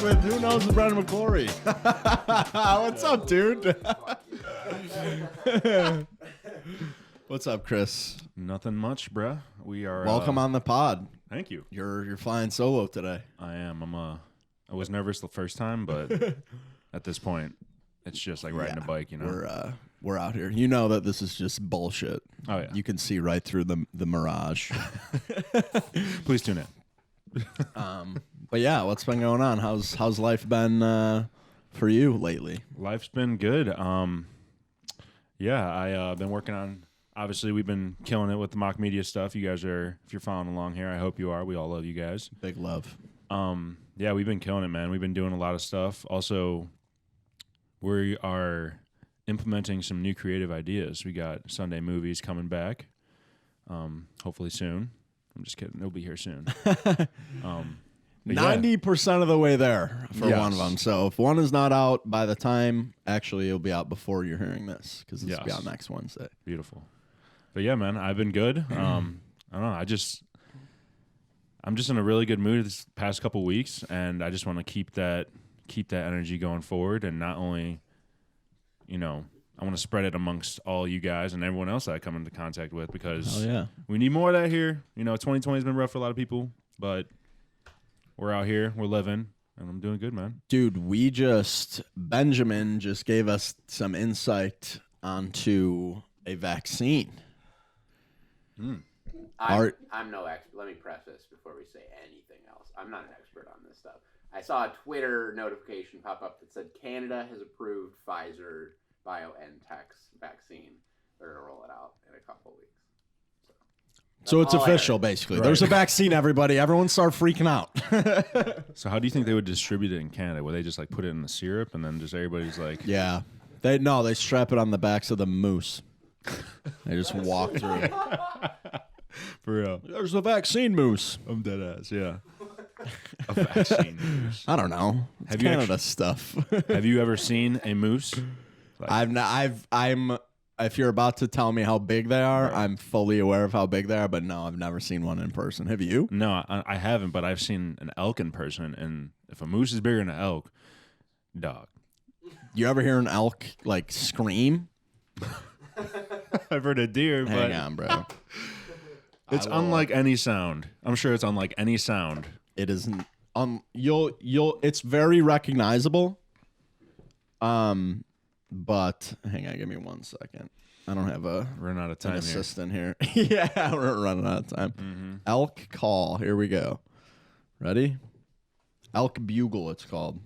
with Who Knows with Brandon McClorey. What's up, dude? What's up, Chris? Nothing much, bruh. We are welcome on the pod. Thank you. You're flying solo today. I am. I was nervous the first time, but at this point, it's just like riding a bike. You know, we're out here. You know that this is just bullshit. Oh yeah. You can see right through the mirage. Please tune in. But yeah, what's been going on? How's life been for you lately? Life's been good. Yeah, I've been working on. Obviously, we've been killing it with the mock media stuff. You guys are, if you're following along here, I hope you are. We all love you guys. Big love. Yeah, we've been killing it, man. We've been doing a lot of stuff. Also, we are implementing some new creative ideas. We got Sunday movies coming back, hopefully soon. I'm just kidding. They'll be here soon. 90% of the way there for Yes. one of them. So if one is not out by the time, actually, it'll be out before you're hearing this because it's be out next Wednesday. Beautiful. But yeah, man, I've been good. I don't know. I'm just in a really good mood this past couple weeks, and I just want to keep that energy going forward. And not only, I want to spread it amongst all you guys and everyone else that I come into contact with, because we need more of that here. 2020 has been rough for a lot of people, but we're out here, we're living, and I'm doing good, man. Dude, Benjamin just gave us some insight onto a vaccine. I'm no expert. Let me preface before we say anything else. I'm not an expert on this stuff. I saw a Twitter notification pop up that said Canada has approved Pfizer BioNTech's vaccine. They're going to roll it out in a couple of weeks. So it's official, basically. Right. There's a vaccine, everybody. Everyone start freaking out. So how do you think they would distribute it in Canada? Would they just put it in the syrup and then just everybody's like... Yeah. They strap it on the backs of the moose. They just walk through. For real. There's a vaccine moose. I'm dead ass, yeah. A vaccine moose. I don't know. It's Canada stuff. Have you ever seen a moose? If you're about to tell me how big they are, right. I'm fully aware of how big they are, but no, I've never seen one in person. Have you? No, I haven't, but I've seen an elk in person, and if a moose is bigger than an elk, dog. You ever hear an elk scream? I've heard a deer, but hang on, bro. It's unlike any sound. I'm sure it's unlike any sound. It isn't. It's very recognizable. But hang on, give me 1 second. I don't have run out of time an assistant here. Yeah, we're running out of time. Mm-hmm. Elk call. Here we go. Ready? Elk bugle. It's called.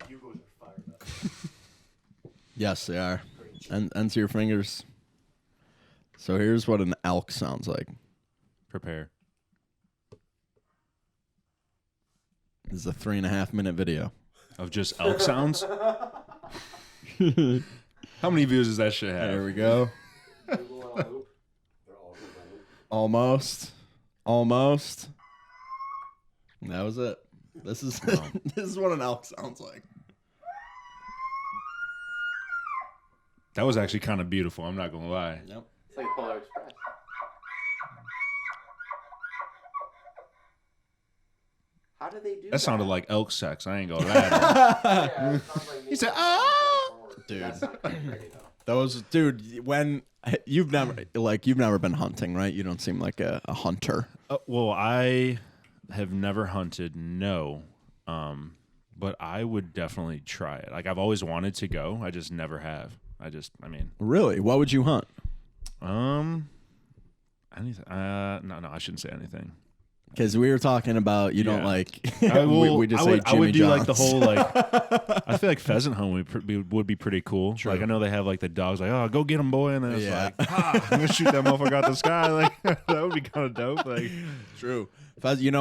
Bugles are fired up. Yes, they are. Enter your fingers. So here's what an elk sounds like. Prepare. This is a 3.5-minute video of just elk sounds. How many views does that shit have? There we go. Almost. That was it. This is this is what an elk sounds like. That was actually kind of beautiful. I'm not gonna lie. Yep. It's like Polar Express. How do they do that? That sounded like elk sex. I ain't gonna lie. He said, "Ah!" Dude. Dude, when you've never been hunting, right? You don't seem like a hunter. Well, I have never hunted, no. But I would definitely try it. I've always wanted to go. I just never have. Really? What would you hunt? Anything. No, I shouldn't say anything. Because we were talking about don't like. we just say Jimmy I would do John's. the whole I feel like pheasant hunt would be pretty cool. True. I know they have the dogs oh, go get them, boy, and then it's I'm gonna shoot that motherfucker out the sky. That would be kind of dope. True.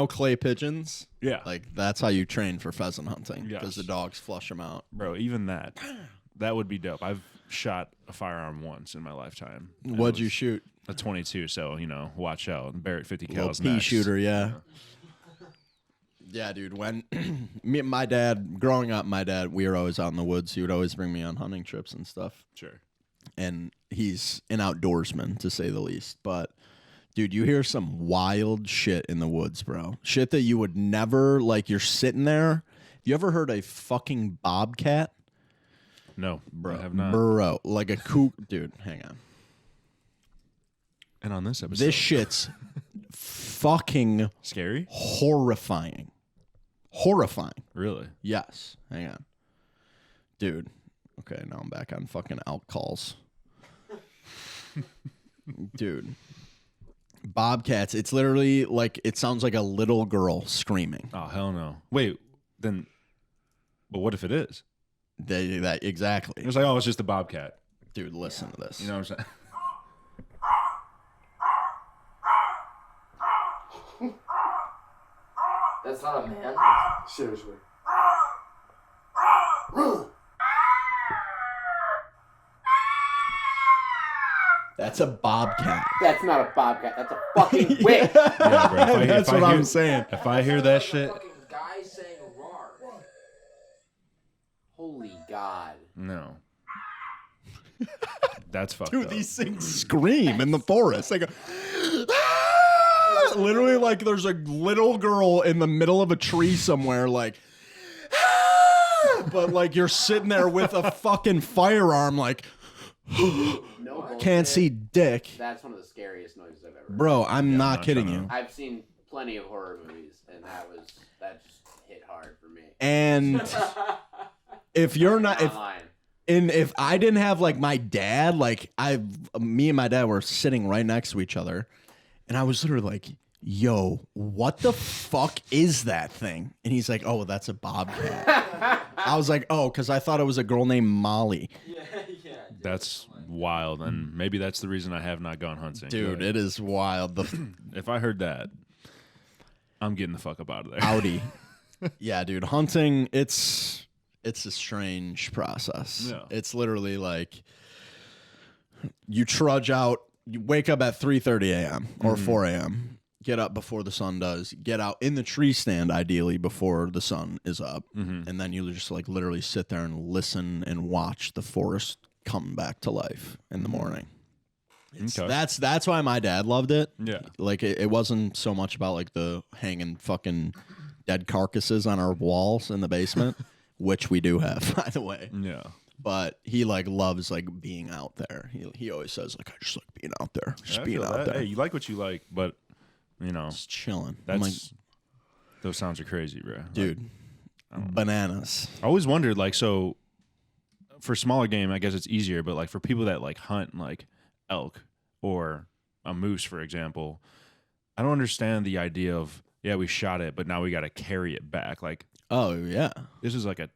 Clay pigeons. Yeah, that's how you train for pheasant hunting. Yes. Because the dogs flush them out. Bro, even that would be dope. I've shot a firearm once in my lifetime. What'd you shoot? A 22. So watch out. Barrett 50 Little cals. pea next. shooter. Yeah. Yeah, dude. When growing up, my dad, we were always out in the woods. He would always bring me on hunting trips and stuff. Sure. And he's an outdoorsman, to say the least. But Dude, you hear some wild shit in the woods, bro. Shit that you would never, like, you're sitting there. You ever heard a fucking bobcat? No, Bro, I have not. Bro, like a kook. Dude, hang on. And on this episode, This shit's fucking scary. horrifying. Horrifying. Really? Yes. Hang on. Dude. Okay, now I'm back on fucking elk calls. Dude. Bobcats, it's literally like, it sounds like a little girl screaming. Oh, hell no. Wait, then, but what if it is? That exactly. It was like, oh, it's just a bobcat. Dude, listen to this. You know what I'm saying? That's not a man. Seriously. That's a bobcat. That's not a bobcat. That's a fucking witch. Yeah, bro. That's what I'm saying. If I hear that shit, Fucking guy saying roar. Holy God. no. That's fucked Dude, up. these things scream in the forest. They go, "Ah!" Literally, like there's a little girl in the middle of a tree somewhere, like, "Ah!" But like you're sitting there with a fucking firearm, like, No bullshit. can't see dick. That's one of the scariest noises I've ever heard. Bro, I'm not not kidding trying you. to- I've seen plenty of horror movies, and that just hit hard for me. And if you're not, if Online. And if I didn't have like my dad, like me and my dad were sitting right next to each other, and I was literally like, "Yo, what the fuck is that thing?" And he's like, "Oh, that's a bobcat." I was like, "Oh," because I thought it was a girl named Molly. That's wild, and maybe that's the reason I have not gone hunting. Dude, it is wild. If I heard that, I'm getting the fuck up out of there. Audi. Yeah, dude, hunting. It's a strange process. Yeah. It's literally like you trudge out, you wake up at 3:30 a.m. or 4 a.m., get up before the sun does, get out in the tree stand ideally before the sun is up, and then you just like literally sit there and listen and watch the forest come back to life in the morning. Okay. That's why my dad loved it. Yeah. Like it wasn't so much about like the hanging fucking dead carcasses on our walls in the basement. Which we do have, by the way. Yeah. But he like loves like being out there. He always says like I just like being out there, just being out there, Hey, you like what you like, but you know just chilling. that's I'm like, those sounds are crazy, bro. dude, bananas. I always wondered, like, so for smaller game, I guess it's easier, but like for people that like hunt like elk or a moose, for example, I don't understand the idea of we shot it, but now we got to carry it back. Like, Oh yeah, this is like a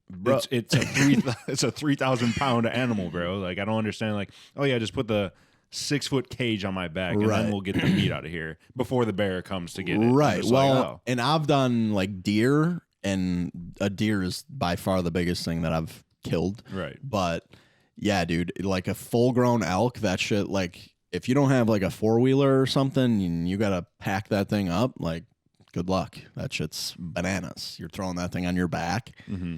bro. it's a 3,000 pound animal, bro. Like, I don't understand. Like, oh yeah, just put the 6-foot cage on my back, and Right. then we'll get the meat out of here before the bear comes to get it. Right. I'm just Well, like, oh. and I've done like deer, and a deer is by far the biggest thing that I've killed. Right. But yeah, dude, like a full grown elk, that shit, like if you don't have like a 4-wheeler or something, and you gotta pack that thing up, like good luck. That shit's bananas. You're throwing that thing on your back. Mm-hmm.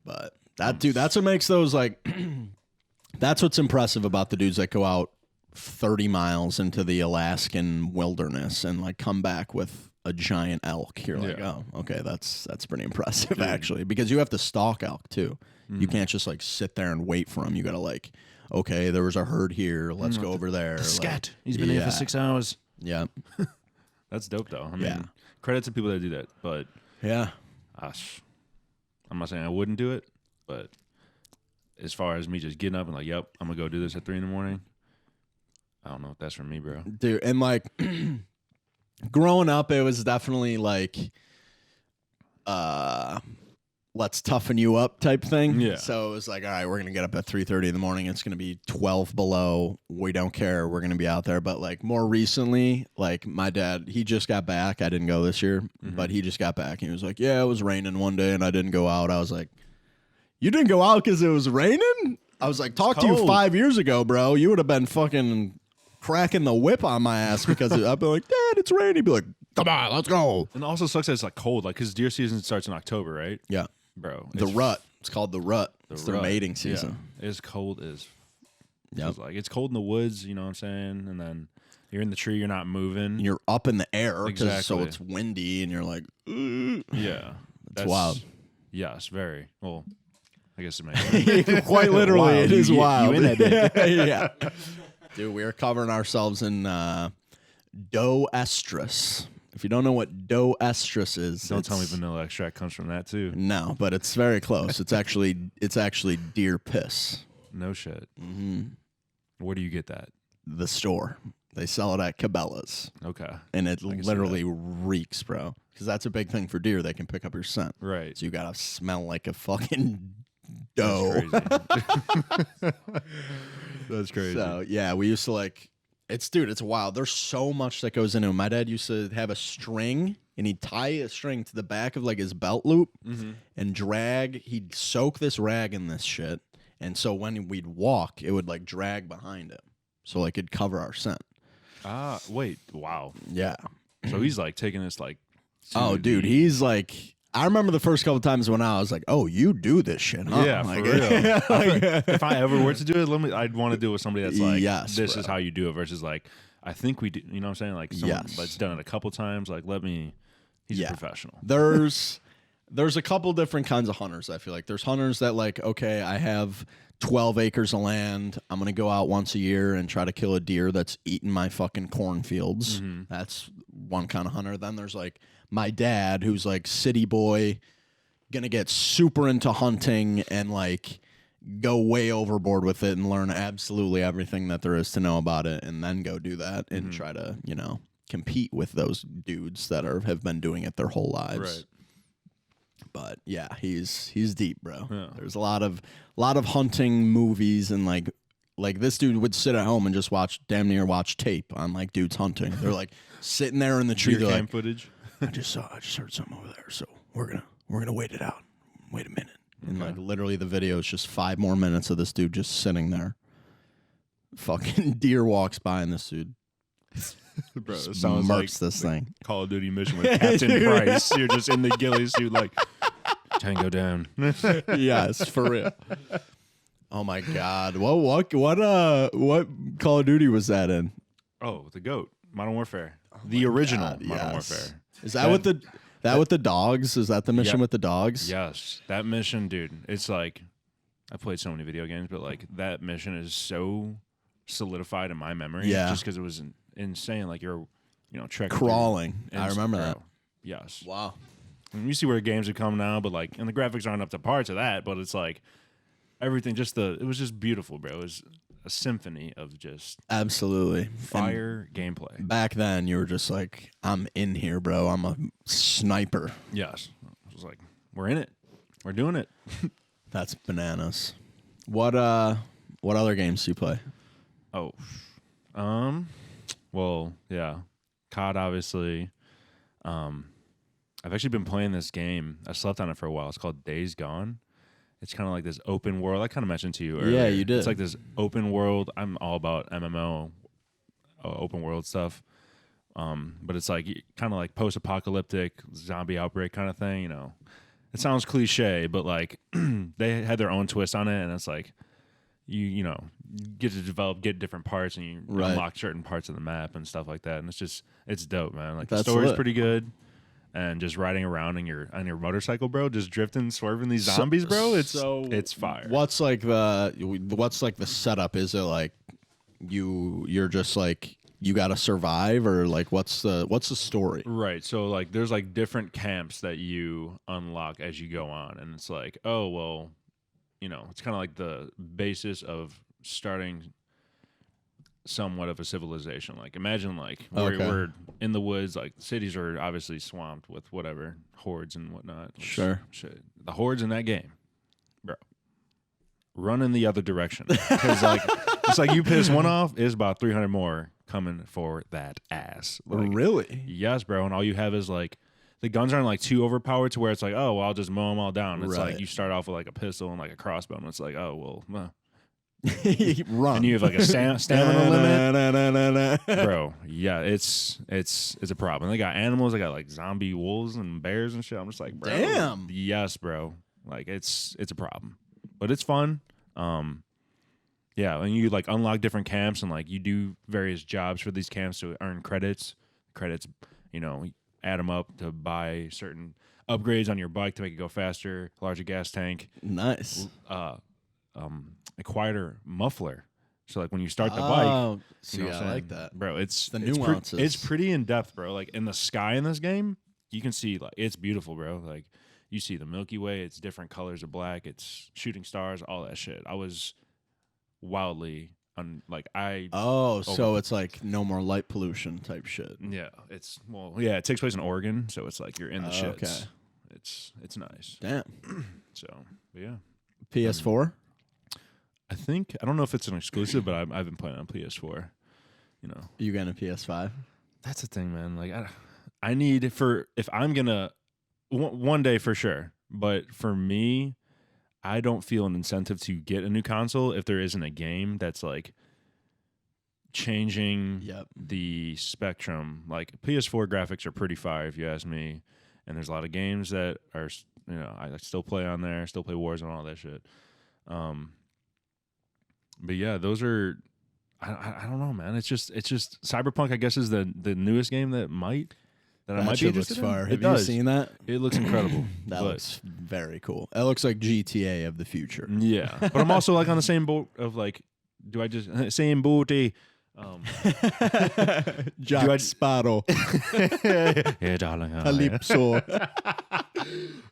But that dude, that's what makes those like that's what's impressive about the dudes that go out 30 miles into the Alaskan wilderness and like come back with a giant elk. You're like, Yeah. oh, okay, that's pretty impressive actually, because you have to stalk elk too. You Mm. can't just like sit there and wait for them. You got to like, okay, there was a herd here. Let's go over there. The scat. Like, He's been here yeah. for 6 hours. Yeah. That's dope, though. I mean, Yeah. credit to people that do that. But Yeah. I'm not saying I wouldn't do it. But as far as me just getting up and like, yep, I'm going to go do this at 3 a.m, I don't know if that's for me, bro. Dude, and like growing up, it was definitely like let's toughen you up type thing. Yeah. So it was like, all right, we're gonna get up at 3:30 in the morning. It's gonna be 12 below. We don't care. We're gonna be out there. But like more recently, like my dad, he just got back. I didn't go this year, but he just got back. He was like, yeah, it was raining one day and I didn't go out. I was like, you didn't go out because it was raining? I was like, talk to you cold. 5 years ago, bro. You would have been fucking cracking the whip on my ass because I'd be like, Dad, it's raining. He'd be like, come on, let's go. And it also sucks that it's like cold, like, because deer season starts in October, right? Yeah. Bro. The rut. It's called the rut. It's their rut. mating season. Yeah. It's cold as Yep. it's like it's cold in the woods, you know what I'm saying? And then You're in the tree. You're not moving. You're up in the air, so Exactly. it's windy, and you're like, "Ugh." Yeah. It's wild. Yes, very. Well, I guess it makes Quite literally, Wow, it is wild. You in that bitch. Yeah. Dude, we are covering ourselves in doe estrus. If you don't know what doe estrus is, Don't tell me vanilla extract comes from that too. No, but it's very close. It's actually deer piss. No shit. Mm-hmm. Where do you get that? The store. They sell it at Cabela's, Okay. and it can see literally reeks, bro. Because that's a big thing for deer. They can pick up your scent. Right. So you gotta smell like a fucking doe. That's crazy. That's crazy. So yeah, we used to like. It's wild. There's so much that goes into it. My dad used to have a string, and he'd tie a string to the back of like his belt loop and drag. He'd soak this rag in this shit, and so when we'd walk, it would like drag behind him, so like it'd cover our scent. Ah, wait. Wow. Yeah. So he's like taking this like. Oh, to dude, the- he's like. I remember the first couple times when I was like, "Oh, you do this shit, huh?" Yeah, Like, for real. If I ever were to do it, I'd want to do it with somebody that's like, Yes, this bro. is how you do it, versus like, I think we do. You know what I'm saying? Like, someone Yes. that's done it a couple times. Like, he's a professional. There's a couple different kinds of hunters. I feel like there's hunters that like, okay, I have 12 acres of land. I'm gonna go out once a year and try to kill a deer that's eating my fucking cornfields. That's one kind of hunter. Then there's like my dad, who's like city boy, gonna get super into hunting and like go way overboard with it and learn absolutely everything that there is to know about it, and then go do that and try to compete with those dudes that have been doing it their whole lives. Right. But yeah, he's deep, bro. Yeah. There's a lot of hunting movies, and like this dude would sit at home and just damn near watch tape on like dudes hunting. They're like sitting there in the tree. Deer They're cam like, footage. I just heard something over there, so we're gonna wait it out. Wait a minute. And like literally the video is just 5 more minutes of this dude just sitting there. Fucking deer walks by, and this dude Bro, it just sounds like murks this thing. Call of Duty mission with Captain Price. You're just in the ghillie suit, like tango down. Yes, for real. Oh my God. What Call of Duty was that in? Oh, the GOAT, Modern Warfare, the original God, Modern yes. Warfare. Is that with the dogs? Is that the mission Yep. with the dogs? Yes, that mission, dude. It's like I played so many video games, but like that mission is so solidified in my memory. Yeah. Just because it was insane. Like you're, trekking Crawling. through- I remember that. bro, Yes. Wow. And you see where games have come now, but like, and the graphics aren't up to par to that. But it's like everything. It was just beautiful, bro. It was a symphony of just Absolutely. fire gameplay. Back then, you were just like, I'm in here, bro. I'm a sniper. Yes, I was like, we're in it. We're doing it. That's bananas. What other games do you play? Oh, well, yeah, COD obviously. I've actually been playing this game. I slept on it for a while. It's called Days Gone. It's kind of like this open world. I kind of mentioned to you earlier. Yeah, you did. It's like this open world. I'm all about MMO, open world stuff. But it's like kind of like post-apocalyptic zombie outbreak kind of thing. It sounds cliche, but like they had their own twist on it, and it's like you get to get different parts, and you Right. unlock certain parts of the map and stuff like that. And it's dope, man. Like That's the story's lit. pretty good. And just riding around on your motorcycle, bro, just drifting, swerving these zombies, bro. It's fire. What's like the setup? Is it like you're just like you gotta survive, or like what's the story? Right. So like there's like different camps that you unlock as you go on. And it's like, oh well, it's kinda like the basis of starting somewhat of a civilization. Like imagine like we're in the woods, like cities are obviously swamped with whatever hordes and whatnot. Sure. Shit. The hordes in that game, bro, run in the other direction. Because like it's like you piss one off, it's about 300 more coming for that ass. Like, Really? yes, bro. And all you have is like the guns aren't like too overpowered to where it's like, oh well, I'll just mow them all down. It's Right. like you start off with like a pistol and like a crossbow, and it's like, oh well, Run. and you have like a stamina limit. Bro, yeah, it's a problem. They got animals. They got like zombie wolves and bears and shit. I'm just like, bro, Damn. yes, bro. Like it's a problem, but it's fun. Yeah, Yeah, and you like unlock different camps and like you do various jobs for these camps to earn credits. Credits, add them up to buy certain upgrades on your bike to make it go faster, larger gas tank. Nice. A quieter muffler. So like when you start the bike, see, I like that, bro. It's the nuances. It's pretty in depth, bro. Like in the sky in this game, you can see like it's beautiful, bro. Like you see the Milky Way. It's different colors of black. It's shooting stars, all that shit. I was wildly so it's like no more light pollution type shit. Yeah, it takes place in Oregon, so it's like you're in the shits. Okay. It's nice. Damn. So, but yeah. PS4? I don't know if it's an exclusive, but I've been playing on PS4. You getting a PS5? That's the thing, man. Like I need if I'm gonna one day for sure, but for me, I don't feel an incentive to get a new console if there isn't a game that's like changing the spectrum. Like PS4 graphics are pretty fire, if you ask me, and there's a lot of games that are I still play on there, still play Warzone, all that shit. But yeah, those are I don't know, man. It's just Cyberpunk, I guess, is the newest game that I might be interested in. Fire. Have you seen that? It looks incredible. That looks very cool. It looks like GTA of the future. Yeah, but I'm also like on the same boat of like, do I just same booty? Jack Sparrow. Yeah, darling. Calypso.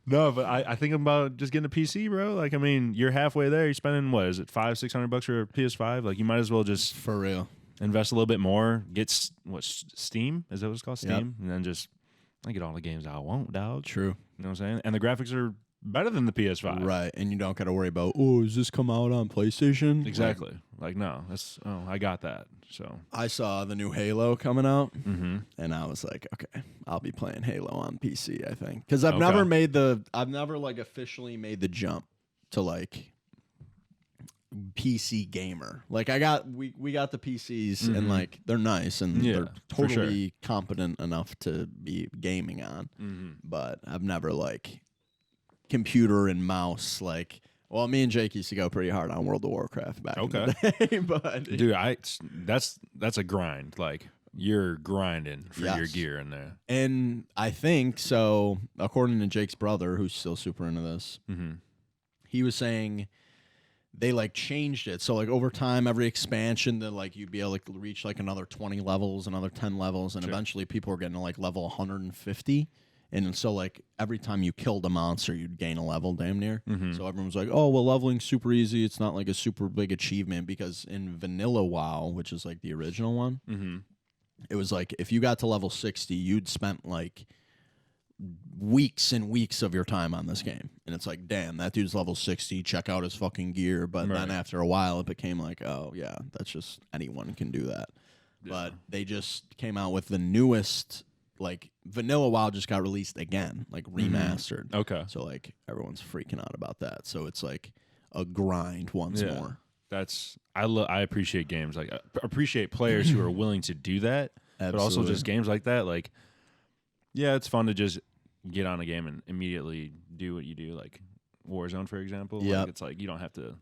No, but I think about just getting a PC, bro. Like, I mean, you're halfway there. You're spending, what is it, $500-$600 for a PS5? Like, you might as well just for real invest a little bit more. Get Steam? Is that what it's called? Steam, and then just I get all the games I want, dog. True. You know what I'm saying? And the graphics are better than the PS5. Right, and you don't got to worry about, does this come out on PlayStation? Exactly. Like no, I got that. So I saw the new Halo coming out, and I was like, okay, I'll be playing Halo on PC, I think. Because I've never like officially made the jump to like PC gamer. Like we got the PCs and like they're nice and they're totally competent enough to be gaming on. But I've never like computer and mouse like. Well, me and Jake used to go pretty hard on World of Warcraft back in the day. But dude, that's a grind. Like you're grinding for your gear in there. And I think so. According to Jake's brother, who's still super into this, he was saying they like changed it. So like over time, every expansion that like you'd be able to reach like another 20 levels, another 10 levels, and eventually people were getting to like level 150. And so, like, every time you killed a monster, you'd gain a level damn near. So everyone was like, oh, well, leveling's super easy. It's not, like, a super big achievement. Because in Vanilla WoW, which is, like, the original one, it was, like, if you got to level 60, you'd spent, like, weeks and weeks of your time on this game. And it's like, damn, that dude's level 60. Check out his fucking gear. But then after a while, it became like, oh, yeah, that's just anyone can do that. Yeah. But they just came out with the newest... Like Vanilla WoW just got released again, like remastered. Okay. So like everyone's freaking out about that. So it's like a grind once more. I appreciate games like appreciate players who are willing to do that. Absolutely. But also just games like that. Like, yeah, it's fun to just get on a game and immediately do what you do. Like Warzone, for example. Yeah. Like, it's like you don't have to.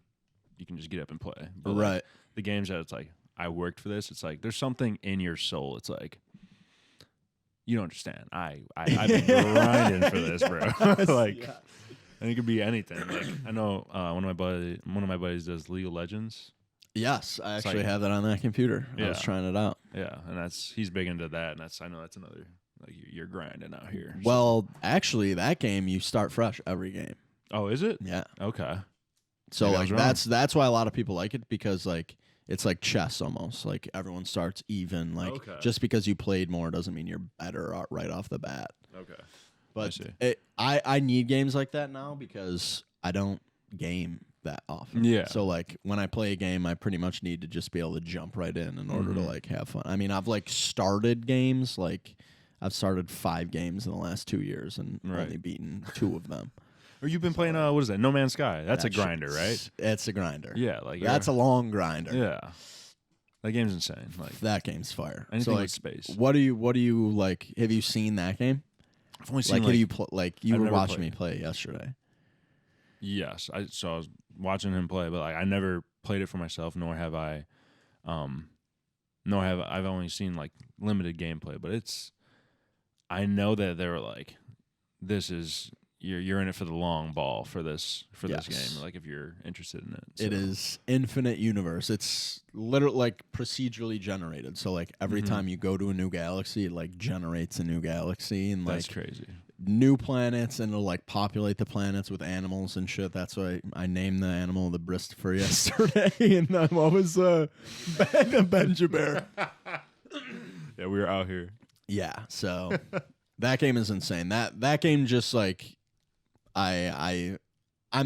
You can just get up and play. But right. Like, the games that it's like I worked for this. It's like there's something in your soul. It's like. You don't understand. I've been grinding for this, bro. Like, and it could be anything. Like, I know one of my buddies does League of Legends. Yes, I actually have that on that computer. Yeah. I was trying it out. Yeah, and he's big into that, and I know that's another like you're grinding out here. Well, actually, that game you start fresh every game. Oh, is it? Yeah. Okay. So like that's why a lot of people like it because like. It's like chess almost. Like everyone starts even. Like just because you played more doesn't mean you're better right off the bat. Okay. But I need games like that now because I don't game that often. Yeah. So like when I play a game, I pretty much need to just be able to jump right in order to like have fun. I mean, I've like started games. Like I've started 5 games in the last 2 years and only beaten 2 of them. Or you've been playing what is that? No Man's Sky. That's a grinder, right? It's a grinder. Yeah, like that's a long grinder. Yeah, that game's insane. Like that game's fire. Anything so, like, with space. What do you like? Have you seen that game? I've only seen you were watching me me play yesterday. Yes, so I was watching him play, but like I never played it for myself, nor have I, I've only seen like limited gameplay. But I know that they were like, this is you're in it for the long ball for this game. Like if you're interested in it, It is infinite universe. It's literally like procedurally generated. So like every time you go to a new galaxy, it like generates a new galaxy and like that's crazy. New planets, and it'll like populate the planets with animals and shit. That's why I named the animal the Bristifer yesterday. And what was the Benjabear? Yeah, we were out here. Yeah, so that game is insane. That game just like I'm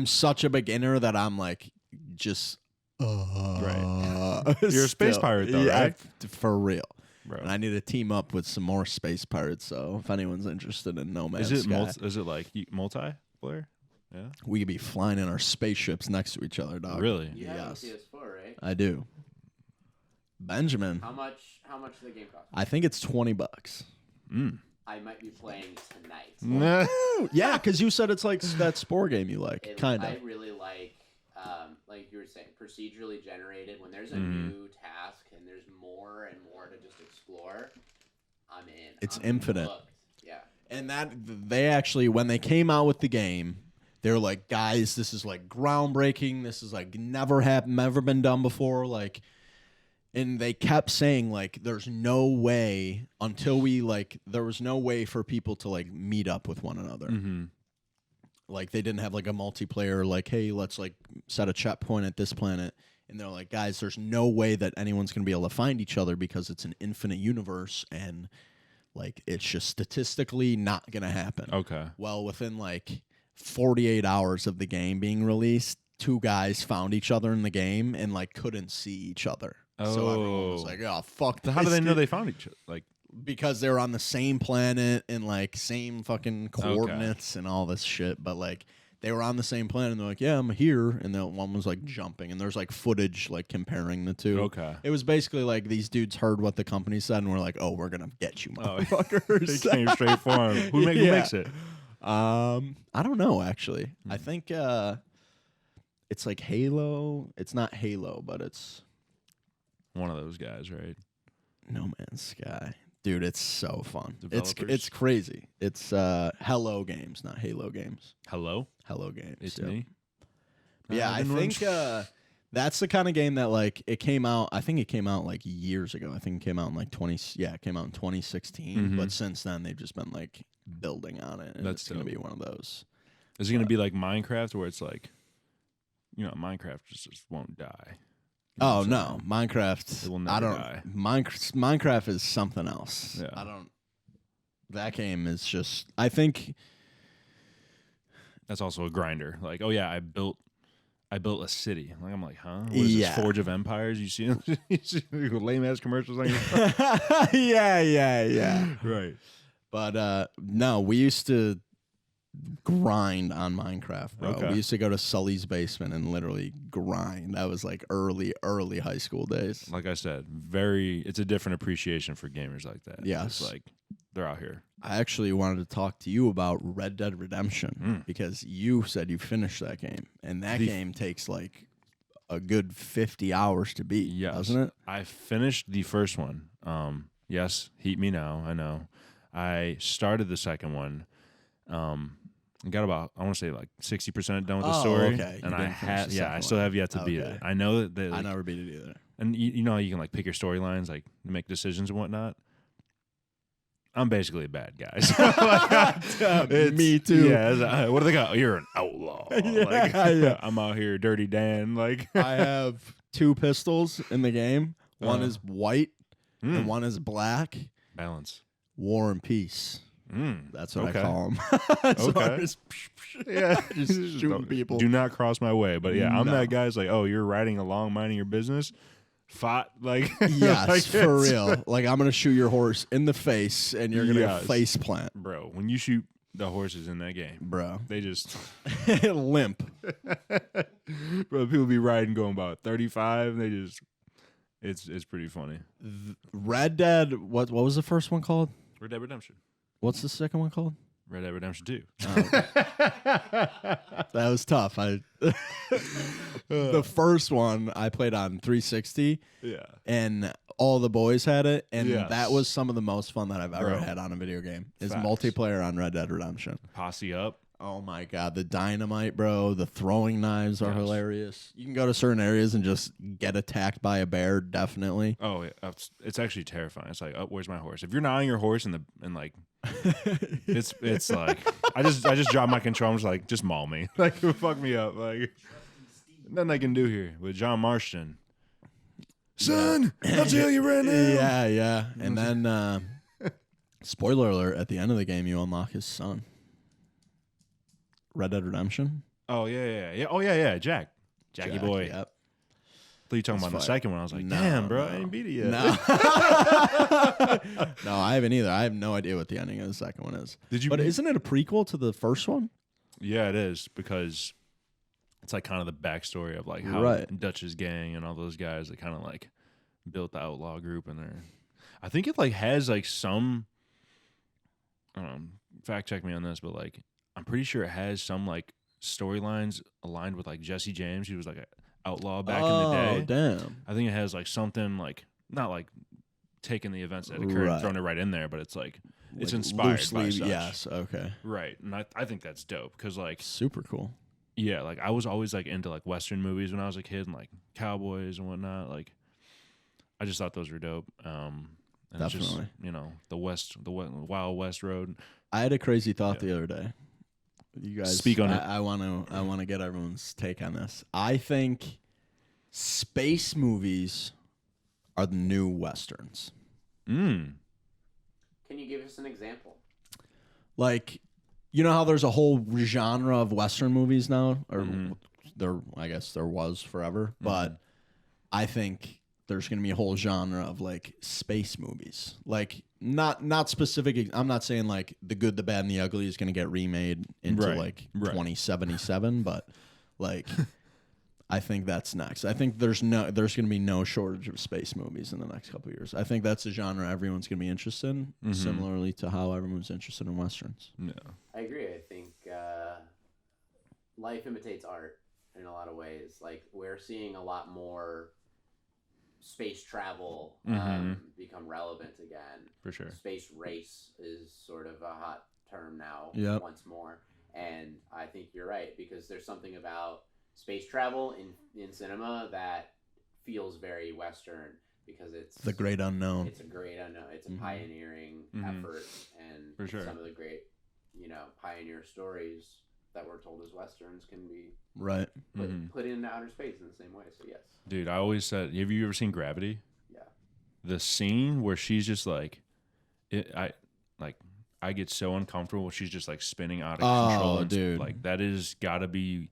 such a beginner that I'm like just right. You're a space pirate though, right? For real. Bro. And I need to team up with some more space pirates. So if anyone's interested in No Man's Sky, is it like multiplayer? Yeah, we could be flying in our spaceships next to each other, dog. Really? You have a PS4, right? I do. Benjamin, How much does the game cost? I think it's $20. I might be playing tonight. Yeah, because you said it's like that Spore game you like, kind of. I really like you were saying, procedurally generated. When there's a new task and there's more and more to just explore, I'm in. It's infinite. Hooked. Yeah. And that they actually, when they came out with the game, they were like, guys, this is like groundbreaking. This is like never been done before. Like, and they kept saying like, there's no way until there was no way for people to like meet up with one another. Mm-hmm. Like they didn't have like a multiplayer, like, hey, let's like set a checkpoint at this planet. And they're like, guys, there's no way that anyone's going to be able to find each other because it's an infinite universe. And like, it's just statistically not going to happen. Okay. Well, within like 48 hours of the game being released, 2 guys found each other in the game and like couldn't see each other. Oh. So everyone was like, oh, fuck. So how do they know they found each other? Like, because they were on the same planet and like same fucking coordinates and all this shit. But like they were on the same planet and they're like, yeah, I'm here. And then one was like jumping and there's like footage like comparing the two. Okay. It was basically like these dudes heard what the company said and were like, oh, we're going to get you, motherfuckers. They came straight for him. Who makes it? I don't know, actually. I think it's like Halo. It's not Halo, but it's one of those guys, right? No Man's Sky. Dude, it's so fun. Developers? It's crazy. It's Hello Games, not Halo Games. Hello Games. It's me. Yeah, I think that's the kind of game that like it came out. I think it came out like years ago. I think it came out in like it came out in 2016. But since then, they've just been like building on it. And That's it's gonna be one of those. Is it gonna be like Minecraft, where it's like, Minecraft just won't die? Oh no, Minecraft. It will never die. Minecraft is something else. Yeah. That game is just. I think that's also a grinder. Like, oh yeah, I built a city. Like I'm like, huh? What is this, Forge of Empires? You see lame ass commercials on your phone? yeah. Right. But no, we used to grind on Minecraft, bro. Okay. We used to go to Sully's basement and literally grind. That was like early high school days. Like I said, it's a different appreciation for gamers like that. Yes. It's like they're out here. I actually wanted to talk to you about Red Dead Redemption because you said you finished that game, and that game takes like a good 50 hours to beat, doesn't it? I finished the first one. Yes, heat me now. I know. I started the second one. I got about, I want to say like 60% done with the story. Okay. And I still have yet to beat it. I know that I never beat it either. And you know how you can like pick your storylines, like make decisions and whatnot. I'm basically a bad guy. So, me too. Yeah. What do they got? You're an outlaw. I'm out here, Dirty Dan. Like I have 2 pistols in the game. One is white and one is black. Balance. War and peace. That's what I call them. Okay. Just shooting people. Do not cross my way. But yeah, I'm that guy's like, oh, you're riding along, minding your business. Fought like yes, like for real. Like I'm gonna shoot your horse in the face, and you're gonna face plant, bro. When you shoot the horses in that game, bro, they just limp. Bro, people be riding going about 35. They just, it's pretty funny. Red Dead. What was the first one called? Red Dead Redemption. What's the second one called? Red Dead Redemption 2. That was tough. The first one I played on 360. Yeah. And all the boys had it, and Yes. that was some of the most fun that I've ever Bro. had on a video game. Is Facts. multiplayer on Red Dead Redemption. Posse up. Oh my god, the dynamite, bro! The throwing knives are Yes. hilarious. You can go to certain areas and just get attacked by a bear. Definitely. Oh, yeah, it's actually terrifying. It's like, oh, where's my horse? If you're not on your horse and like, it's like, I just drop my control. I'm just like, just maul me, like fuck me up, like nothing I can do here with John Marston. Son, I'll tell you right now. Yeah. And then, spoiler alert: at the end of the game, you unlock his son. Red Dead Redemption. Oh yeah. Oh yeah. Jackie boy. Yep. I thought you talking about the fine. second one. I was like, No, damn, bro, no. I ain't beat it yet. No. No, I haven't either. I have no idea what the ending of the second one is. Did you? But isn't it a prequel to the first one? Yeah, it is, because it's like kind of the backstory of like how Right. Dutch's gang and all those guys that kind of like built the outlaw group, and I think it like has like some, fact check me on this, but like I'm pretty sure it has some like storylines aligned with like Jesse James. He was like an outlaw back in the day. Oh, damn. I think it has like something like not like taking the events that occurred and Right. throwing it right in there, but it's like it's Like inspired by loosely, such. yes. Okay. Right, and I think that's dope because like Super cool. yeah, like I was always like into like Western movies when I was a kid and like cowboys and whatnot. Like I just thought those were dope. And it's just, Definitely. the Wild West Road. I had a crazy thought the other day. You guys Speak on it. I want to get everyone's take on this. I think space movies are the new westerns. Mm. Can you give us an example? Like, you know how there's a whole genre of western movies now, or Mhm. I guess there was forever, but I think there's going to be a whole genre of like space movies. Like not specific. I'm not saying like The Good, the Bad, and the Ugly is going to get remade into Right. 2077, but like I think that's next. I think there's going to be no shortage of space movies in the next couple of years. I think that's a genre everyone's going to be interested in, similarly to how everyone's interested in westerns. Yeah. I agree. I think life imitates art in a lot of ways. Like we're seeing a lot more space travel become relevant again. For sure. Space race is sort of a hot term now once more. And I think you're right, because there's something about space travel in cinema that feels very Western, because it's The great unknown. It's a great unknown. It's a pioneering effort, and For sure. some of the great, pioneer stories that were told as Westerns can be Right. put into outer space in the same way. So yes. Dude, I always said, have you ever seen Gravity? Yeah. The scene where she's just like, I get so uncomfortable when she's just like spinning out of control. And dude. Like that is gotta be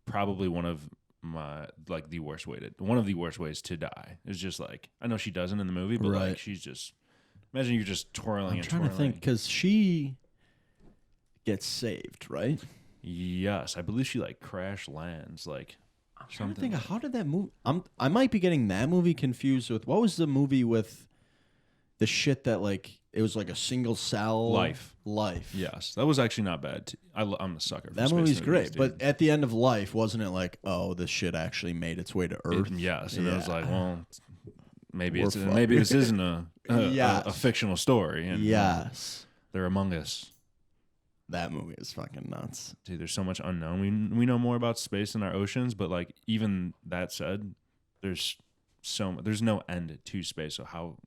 probably one of the worst ways to die. It's just like, I know she doesn't in the movie, but like she's just, imagine you're just twirling I'm and trying twirling. to think, because she gets saved, right? Yes, I believe she like crash lands like I'm trying to something. think of how did that movie? I might be getting that movie confused with what was the movie with the shit that like it was like a single cell Life. Yes, that was actually not bad. I'm a sucker for that space movie's movies, great. dude. But at the end of Life, wasn't it like, oh, this shit actually made its way to Earth? Yes, and it was like, well, maybe We're maybe fucked. this isn't a Yes. fictional story. And, Yes, they're among us. that movie is fucking nuts. Dude, there's so much unknown. We know more about space than our oceans, but like even that said, there's no end to space. So how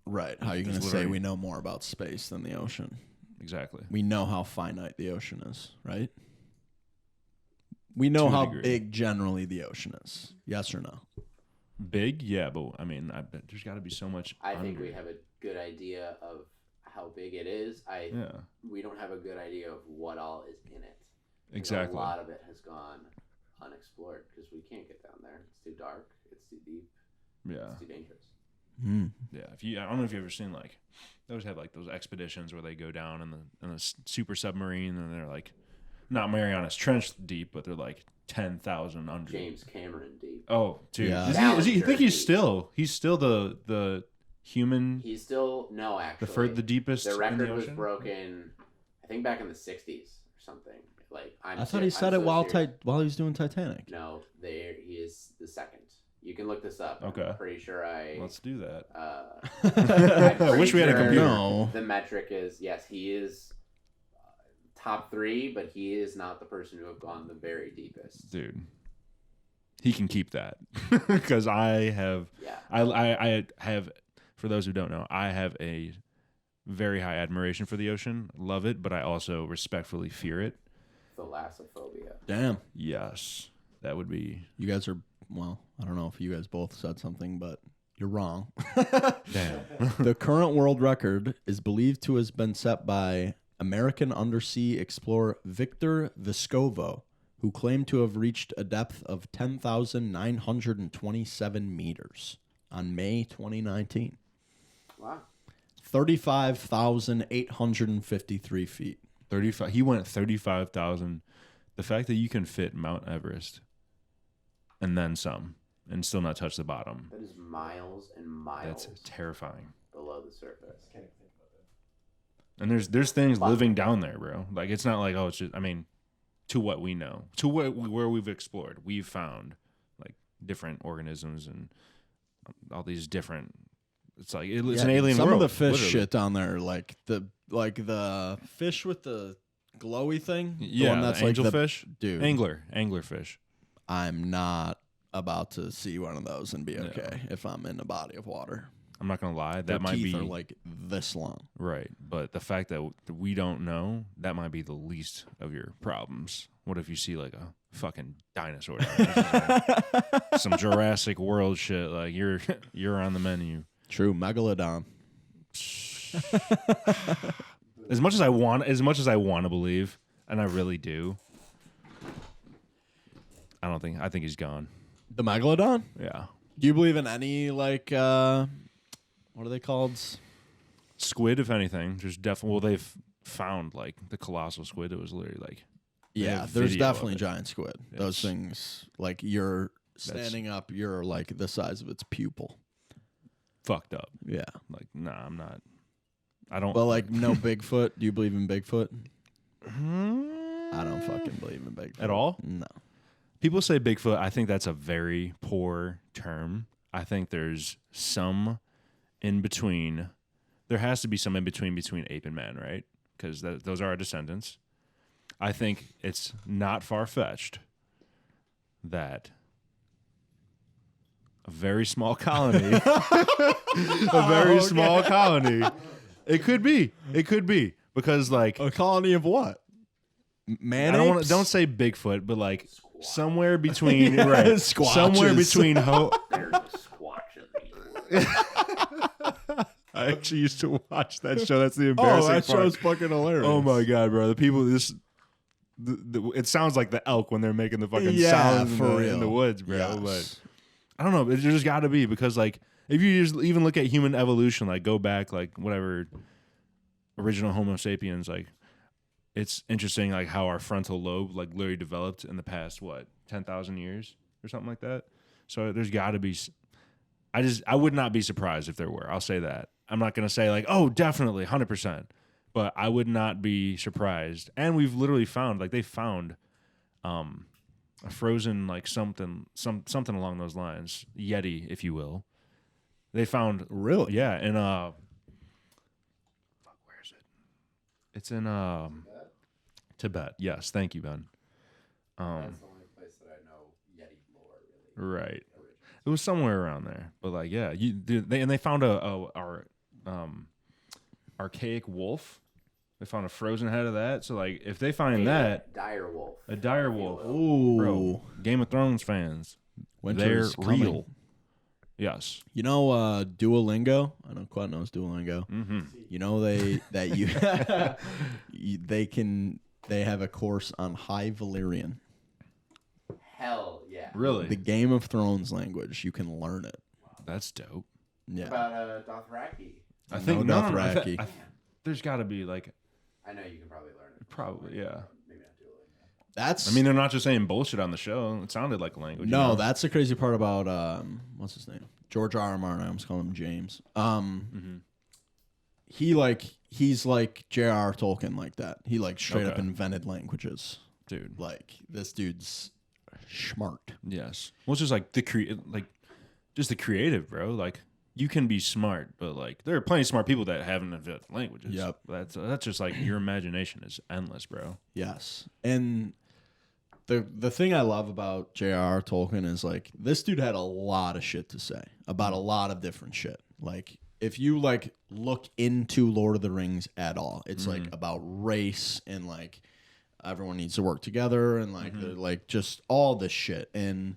Right? How are you There's going to say literally- we know more about space than the ocean? exactly? We know how finite the ocean is, right? We know To a how degree. big generally the ocean is. Yes or no? Big, yeah, but I mean, I bet there's got to be so much. I think under. we have a good idea of how big it is. Yeah, We don't have a good idea of what all is in it. 'Cause exactly. A lot of it has gone unexplored because we can't get down there. It's too dark. It's too deep. Yeah, It's too dangerous. yeah. I don't know if you have ever seen like, they always have like those expeditions where they go down in the super submarine and they're like, not Marianas Trench deep, but they're like 10,000 under. James Cameron deep. Oh, dude. Yeah. Is he, I think he's Ballinger still the human He's still no, actually. the deepest The in record the was ocean. broken. I think back in the 60s or something. Like I thought he said it while he was doing Titanic. No, he is the second. You can look this up. Okay. I'm pretty sure Let's do that. I wish we had a computer. No. The metric is, yes, he is top 3, but he is not the person who have gone the very deepest. Dude, he can keep that because I have. Yeah. I have. For those who don't know, I have a very high admiration for the ocean. Love it, but I also respectfully fear it. Thalassophobia. Damn. Yes, that would be. You guys are, well, I don't know if you guys both said something, but you're wrong. Damn. The current world record is believed to have been set by American undersea explorer Victor Vescovo, who claimed to have reached a depth of 10,927 meters on May 2019. Wow. 35,853 feet. 35. He went 35,000. The fact that you can fit Mount Everest and then some and still not touch the bottom. That is miles and miles. That's terrifying. Below the surface. And there's things living down there, bro. Like it's not like, oh, it's just, I mean, to what we know, to where we've explored, we've found like different organisms and all these different. It's like it's an alien some world. Of the fish literally. shit down there, like the fish with the glowy thing. Yeah, one that's the like angelfish, dude. Anglerfish. I'm not about to see one of those and be okay if I'm in a body of water. I'm not gonna lie, Their that might teeth be are like this long. right, but the fact that we don't know, that might be the least of your problems. What if you see like a fucking dinosaur down there? Some Jurassic World shit? Like you're on the menu. True, megalodon. As much as I want to believe, and I really do, I think he's gone. The megalodon? Yeah. Do you believe in any like what are they called? Squid, if anything. There's definitely they've found like the colossal squid. It was literally like Yeah, have there's video of definitely it. giant squid. Yes. Those things, like you're standing up, you're like the size of its pupil. fucked up. Yeah. Like, nah, I'm not. I don't. But like no Bigfoot. Do you believe in Bigfoot? I don't fucking believe in Bigfoot At all? No. People say Bigfoot. I think that's a very poor term. I think there's some in between. There has to be some in between ape and man, right? Because those are our descendants. I think it's not far-fetched that a very small colony, small colony, it could be because like A colony of what? Man, don't say Bigfoot, but like somewhere between Yeah, right, squatches. somewhere between There's a squatch in these. I actually used to watch that show. That's the Oh, embarrassing that part. show's fucking hilarious. Oh my god, bro! The people, it sounds like the elk when they're making the fucking Yeah, sounds for in the real. woods, bro. Yes. But I don't know. It just got to be because like if you just even look at human evolution, like go back like whatever original Homo sapiens, like it's interesting like how our frontal lobe like literally developed in the past 10,000 years or something like that. So there's got to be. I would not be surprised if there were. I'll say that. I'm not gonna say like, oh, definitely 100%, but I would not be surprised. And we've literally found like they found a frozen like something along those lines, Yeti, if you will. They found Really? yeah, in where is it? It's in Tibet. Yes, thank you, Ben. That's the only place that I know Yeti lore really. Right. It was somewhere around there, but like, yeah, they found our archaic wolf. They found a frozen head of that. So like, if they find that dire wolf, a dire wolf, Ooh. bro, Game of Thrones fans, Winter's they're coming. real. Yes. You know Duolingo? I know Quad knows Duolingo. Mm-hmm. You know they have a course on High Valyrian. hell yeah. Really? The Game of Thrones language. You can learn it. That's dope. Yeah. About Dothraki. I think No no, Dothraki. there's got to be like I know you can probably learn it. probably yeah. Maybe not Duolingo. That's I mean, they're not just saying bullshit on the show. It sounded like a language. you no, know? that's the crazy part about what's his name? George R. R. Martin. I almost call him James. he's like J.R.R. Tolkien like that. He like straight up invented languages. Dude. Like this dude's smart. Yes. Well, it's just like just the creative, bro. Like you can be smart, but like there are plenty of smart people that haven't invented languages. Yep. That's just like your imagination is endless, bro. Yes. And the thing I love about J.R.R. Tolkien is like this dude had a lot of shit to say about a lot of different shit. Like if you like look into Lord of the Rings at all, it's like about race and like everyone needs to work together and like like just all this shit. And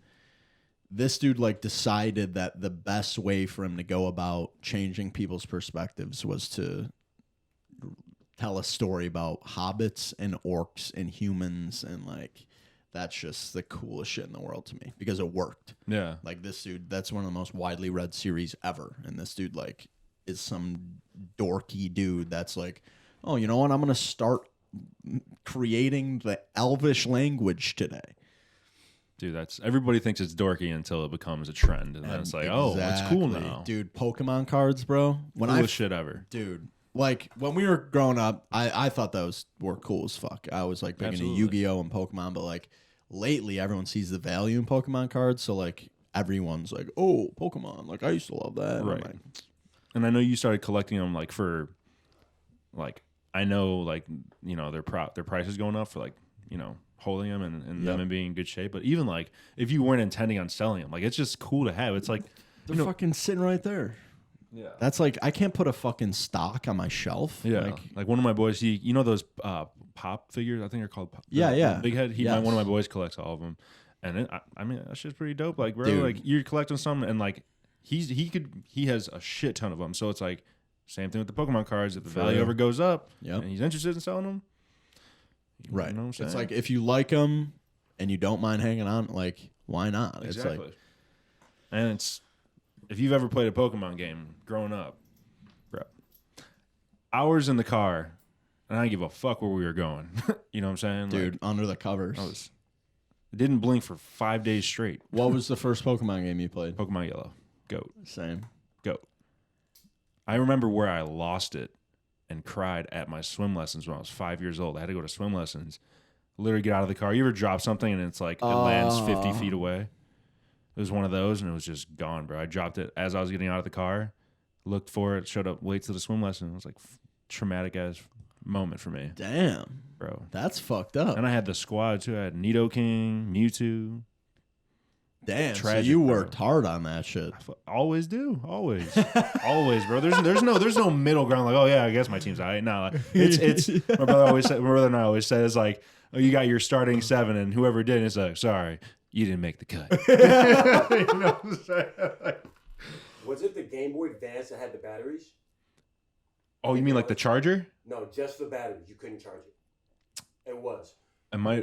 this dude like decided that the best way for him to go about changing people's perspectives was to tell a story about hobbits and orcs and humans, and like that's just the coolest shit in the world to me because it worked. Yeah. Like this dude, that's one of the most widely read series ever. And this dude like is some dorky dude that's like, oh, you know what? I'm going to start creating the Elvish language today. Dude, everybody thinks it's dorky until it becomes a trend. And then it's like, oh, it's cool now. Dude, Pokemon cards, bro. Coolest shit ever. Dude. Like, when we were growing up, I thought those were cool as fuck. I was, like, big into Yu-Gi-Oh! And Pokemon, but, like, lately, everyone sees the value in Pokemon cards, so, like, everyone's like, oh, Pokemon. Like, I used to love that. Right. Like, and I know you started collecting them, like, for, like, I know, like, you know, their price is going up for, like, you know, holding them and them in being in good shape. But even, like, if you weren't intending on selling them, like, it's just cool to have. It's like, they're fucking sitting right there. Yeah, that's like I can't put a fucking stock on my shelf. Yeah, like one of my boys, you know those pop figures, I think they're called. Yeah. Big Head. One of my boys collects all of them, and I mean that shit's pretty dope. Like, bro, like you're collecting some, and like he has a shit ton of them. So it's like same thing with the Pokemon cards. If the value ever goes up, and he's interested in selling them, right? You know what I'm saying? It's like if you like them and you don't mind hanging on, like why not? Exactly. It's like, and it's. If you've ever played a Pokemon game growing up, bro, hours in the car, and I didn't give a fuck where we were going. You know what I'm saying? Dude, like, under the covers. It didn't blink for 5 days straight. What was the first Pokemon game you played? Pokemon Yellow. Goat. Same. Goat. I remember where I lost it and cried at my swim lessons when I was 5 years old. I had to go to swim lessons. Literally get out of the car. You ever drop something and it's like it lands 50 feet away? It was one of those, and it was just gone, bro. I dropped it as I was getting out of the car, looked for it, showed up late to the swim lesson. It was like traumatic-ass moment for me. Damn. Bro. That's fucked up. And I had the squad, too. I had Nidoking, Mewtwo. Damn, tragic, so you worked hard on that shit. Always do. Always. Always, bro. There's no middle ground like, oh, yeah, I guess my team's all right. No, it's my brother and I always say, it's like, oh, you got your starting 7, and whoever did, it's like, sorry. You didn't make the cut. You know what I'm saying? Was it the Game Boy Advance that had the batteries? Oh, you mean like the charger? No, just the batteries. You couldn't charge it. It was.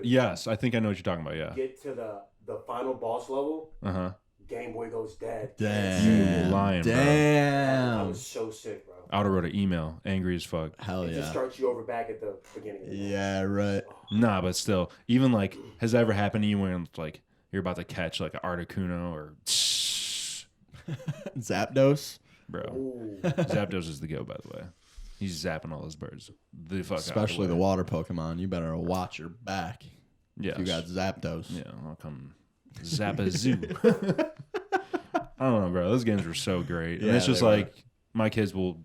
Yes, I think I know what you're talking about, yeah. Get to the final boss level. Uh-huh. Game Boy goes dead. Damn. You lying, bro. Damn. I was so sick, bro. I would have wrote an email, angry as fuck. Hell yeah. It just starts you over back at the beginning. Yeah, right. Nah, but still, even like, has that ever happened to you when like, you're about to catch like an Articuno or Zapdos? Bro. Zapdos is the go, by the way. He's zapping all those birds. The fuck especially the water Pokemon. You better watch your back. Yeah. If you got Zapdos. Yeah, I'll come zap a zoo. I don't know, bro. Those games were so great. And it's just like my kids will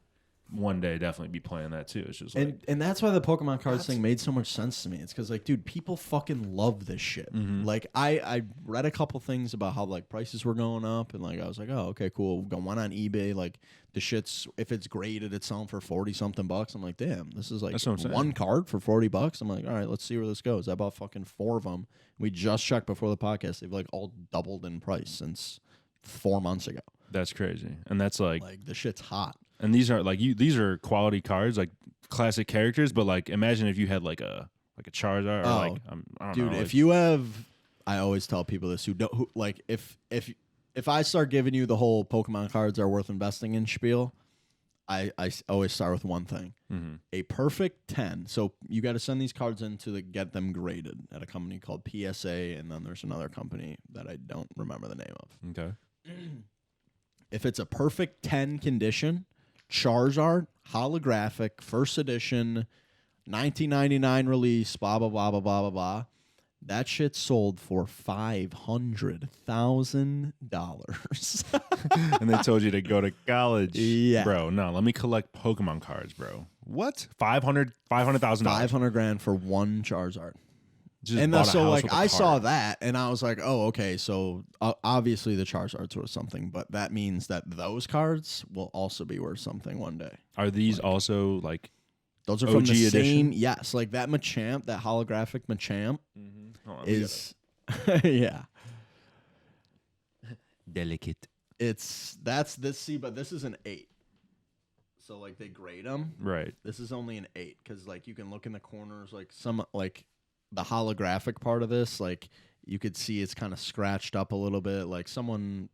one day definitely be playing that too. It's just like, and that's why the Pokemon cards thing made so much sense to me. It's because like, dude, people fucking love this shit. Like I read a couple things about how like prices were going up, and like I was like, oh, okay, cool. Going on eBay, like the shit's, if it's graded, it's selling for $40-something. I'm like, damn, this is like one card for $40. I'm like, all right, let's see where this goes. I bought fucking 4 of them. We just checked before the podcast. They've like all doubled in price since 4 months ago. That's crazy. And that's like the shit's hot. And these are like these are quality cards, like classic characters. But like, imagine if you had like a Charizard, or like I don't dude, know. Dude, if you have, I always tell people this who like if I start giving you the whole Pokemon cards are worth investing in spiel, I always start with one thing: a perfect 10. So you got to send these cards in to get them graded at a company called PSA, and then there's another company that I don't remember the name of. Okay. If it's a perfect 10 condition, Charizard holographic first edition 1999 release, blah blah blah blah blah blah blah. That shit sold for $500,000. And they told you to go to college. Yeah. Bro, no, let me collect Pokemon cards, bro. What? $500,000? $500,000 for one Charizard. Just And bought a so, house like, with a I saw card. that, and I was like, oh, okay, so obviously the Charizards worth something, but that means that those cards will also be worth something one day. Are these also, like, Those are from OG the edition? same, yes, like that Machamp, that holographic Machamp hold on, let me is, yeah. delicate. That's this, see, but this is an 8. So, like, they grade them. Right. This is only an 8, because, like, you can look in the corners, like, some, like, the holographic part of this, like, you could see it's kind of scratched up a little bit, like someone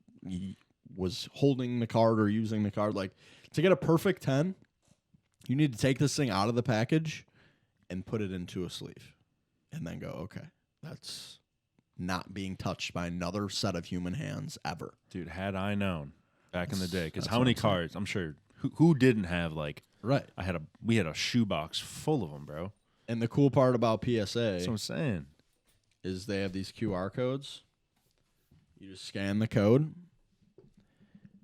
was holding the card or using the card. Like, to get a perfect 10, you need to take this thing out of the package and put it into a sleeve and then go, okay, that's not being touched by another set of human hands ever. Dude, had I known back in the day, because That's how many what I'm saying. cards? I'm sure who didn't have, like, Right. we had a shoebox full of them, bro. And the cool part about That's PSA what I'm saying. is they have these QR codes. You just scan the code,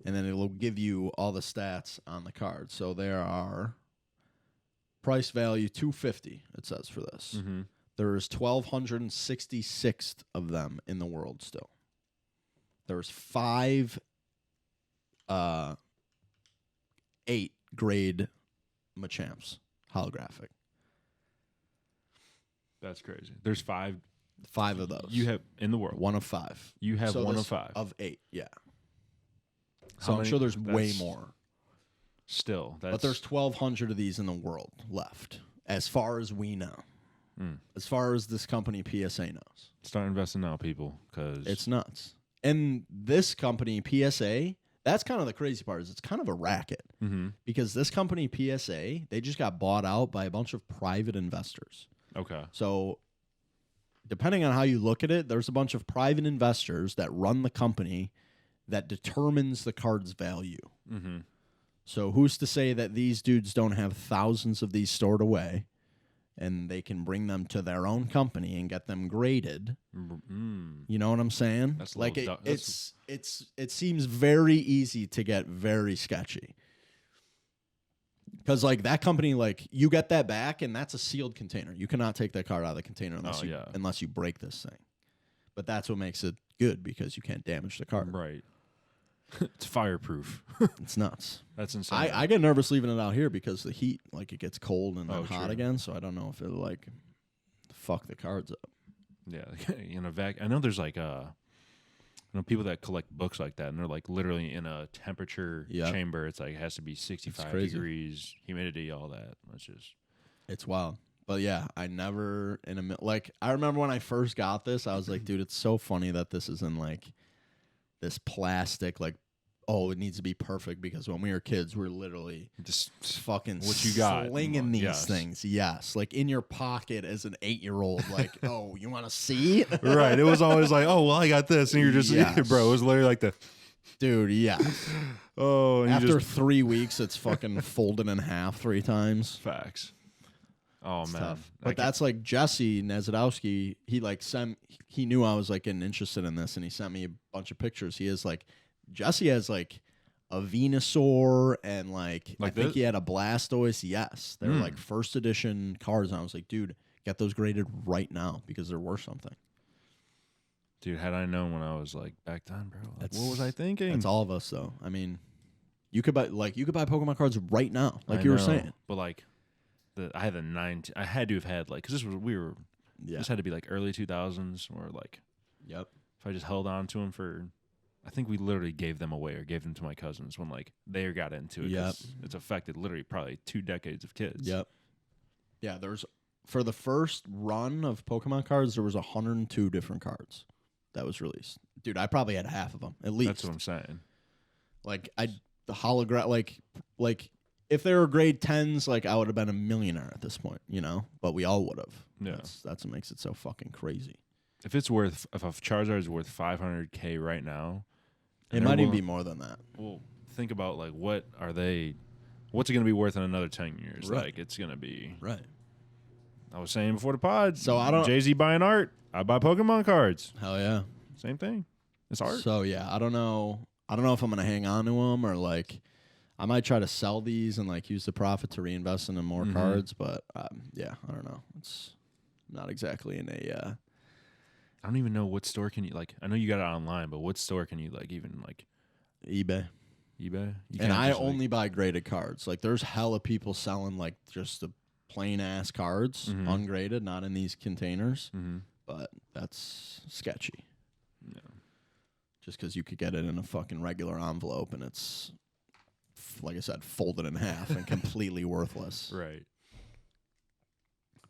and then it'll give you all the stats on the card. So there are price value $250. It says for this. Mm-hmm. There is 1,266 of them in the world still. There's 5 8 grade Machamps holographic. That's crazy. There's 5. 5 of those. You have in the world. one of 5. You have So one this- of 5. Of 8, yeah. How So I'm many- sure there's way that's- more. Still, that's, But there's 1,200 of these in the world left, as far as we know. Mm. As far as this company PSA knows. Start investing now, people, because It's nuts. And this company PSA, that's kind of the crazy part, is it's kind of a racket. Mm-hmm. Because this company PSA, they just got bought out by a bunch of private investors. Okay. So depending on how you look at it, there's a bunch of private investors that run the company that determines the card's value. Mm-hmm. So who's to say that these dudes don't have thousands of these stored away and they can bring them to their own company and get them graded? Mm. You know what I'm saying? That's a like little it seems very easy to get very sketchy. Because, like, that company, like, you get that back, and that's a sealed container. You cannot take that card out of the container unless you break this thing. But that's what makes it good, because you can't damage the card. Right. It's fireproof. It's nuts. That's insane. I get nervous leaving it out here because the heat, like, it gets cold and then hot true. again, so I don't know if it'll, like, fuck the cards up. Yeah, in a I know there's like people that collect books like that, and they're like literally in a temperature chamber. It's like it has to be 65 degrees, humidity, all that. It's just It's wild. But yeah, I never I remember when I first got this, I was like, dude, it's so funny that this is in like this plastic, like, oh, it needs to be perfect, because when we were kids, we're literally just fucking what you got, slinging these yes. things. Yes, like in your pocket as an 8-year-old, like, oh, you want to see? right. It was always like, oh, well, I got this, and you're just, Yes. bro. It was literally like the, Dude, yeah. oh, and After you just 3 weeks, it's fucking folded in half 3 times. facts. Oh It's man, tough. But that's like Jesse Nazarowski. He knew I was like getting interested in this, and he sent me a bunch of pictures. Jesse has like a Venusaur, and like I think this? he had a Blastoise. Yes, they're like first edition cards. And I was like, dude, get those graded right now, because they're worth something. dude. Had I known when I was like back then, bro, like, what was I thinking? It's all of us, though. I mean, you could buy Pokemon cards right now, like I you were know, saying. but like. I had I had to have had like, because this had to be like early 2000s, or like, Yep. if I just held on to them I think we literally gave them away or gave them to my cousins when like they got into it. Yep. 'Cause it's affected literally probably 2 decades of kids. Yep. Yeah, for the first run of Pokemon cards, there was 102 different cards that was released. Dude, I probably had half of them, at least. That's what I'm saying. Like, the hologram, like if they were grade 10s, like, I would have been a millionaire at this point, you know? But we all would have. Yeah. That's what makes it so fucking crazy. If a Charizard is worth $500K right now, It might even be more than that. Well, think about like what are they what's it going to be worth in another 10 years? Right. Like, it's going to be. Right. I was saying before the pod. So I don't. Jay-Z buying art. I buy Pokemon cards. Hell yeah. Same thing. It's art. So yeah, I don't know. I don't know if I'm gonna hang on to them or like, I might try to sell these and like use the profit to reinvest into more cards. But yeah, I don't know. It's not exactly in a. I don't even know what store can you like. I know you got it online, but what store can you like even like? eBay. eBay. You And can't I just, only buy graded cards. Like there's hella people selling like just the plain ass cards, ungraded, not in these containers. But that's sketchy. Yeah. Just because you could get it in a fucking regular envelope and it's, like I said, folded in half and completely worthless. Right.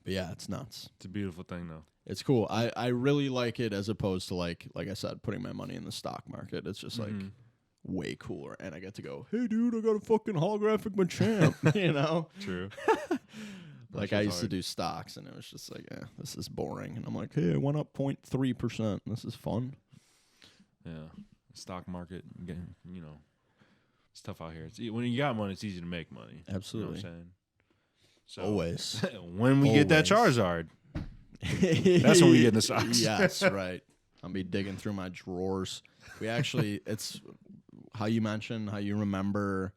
But yeah, it's nuts. It's a beautiful thing, though. It's cool. I really like it as opposed to like I said, putting my money in the stock market. It's just like way cooler. And I get to go, hey, dude, I got a fucking holographic Machamp, you know? True. Like I used to do stocks and it was just like, this is boring. And I'm like, hey, I went up 0.3%. This is fun. Yeah. Stock market, you know, it's tough out here. When you got money, it's easy to make money. Absolutely. You know what I'm saying? So, Always. When we get that Charizard, that's when we get in the socks. Yes, right. I'll be digging through my drawers. We actually, it's how you mentioned, how you remember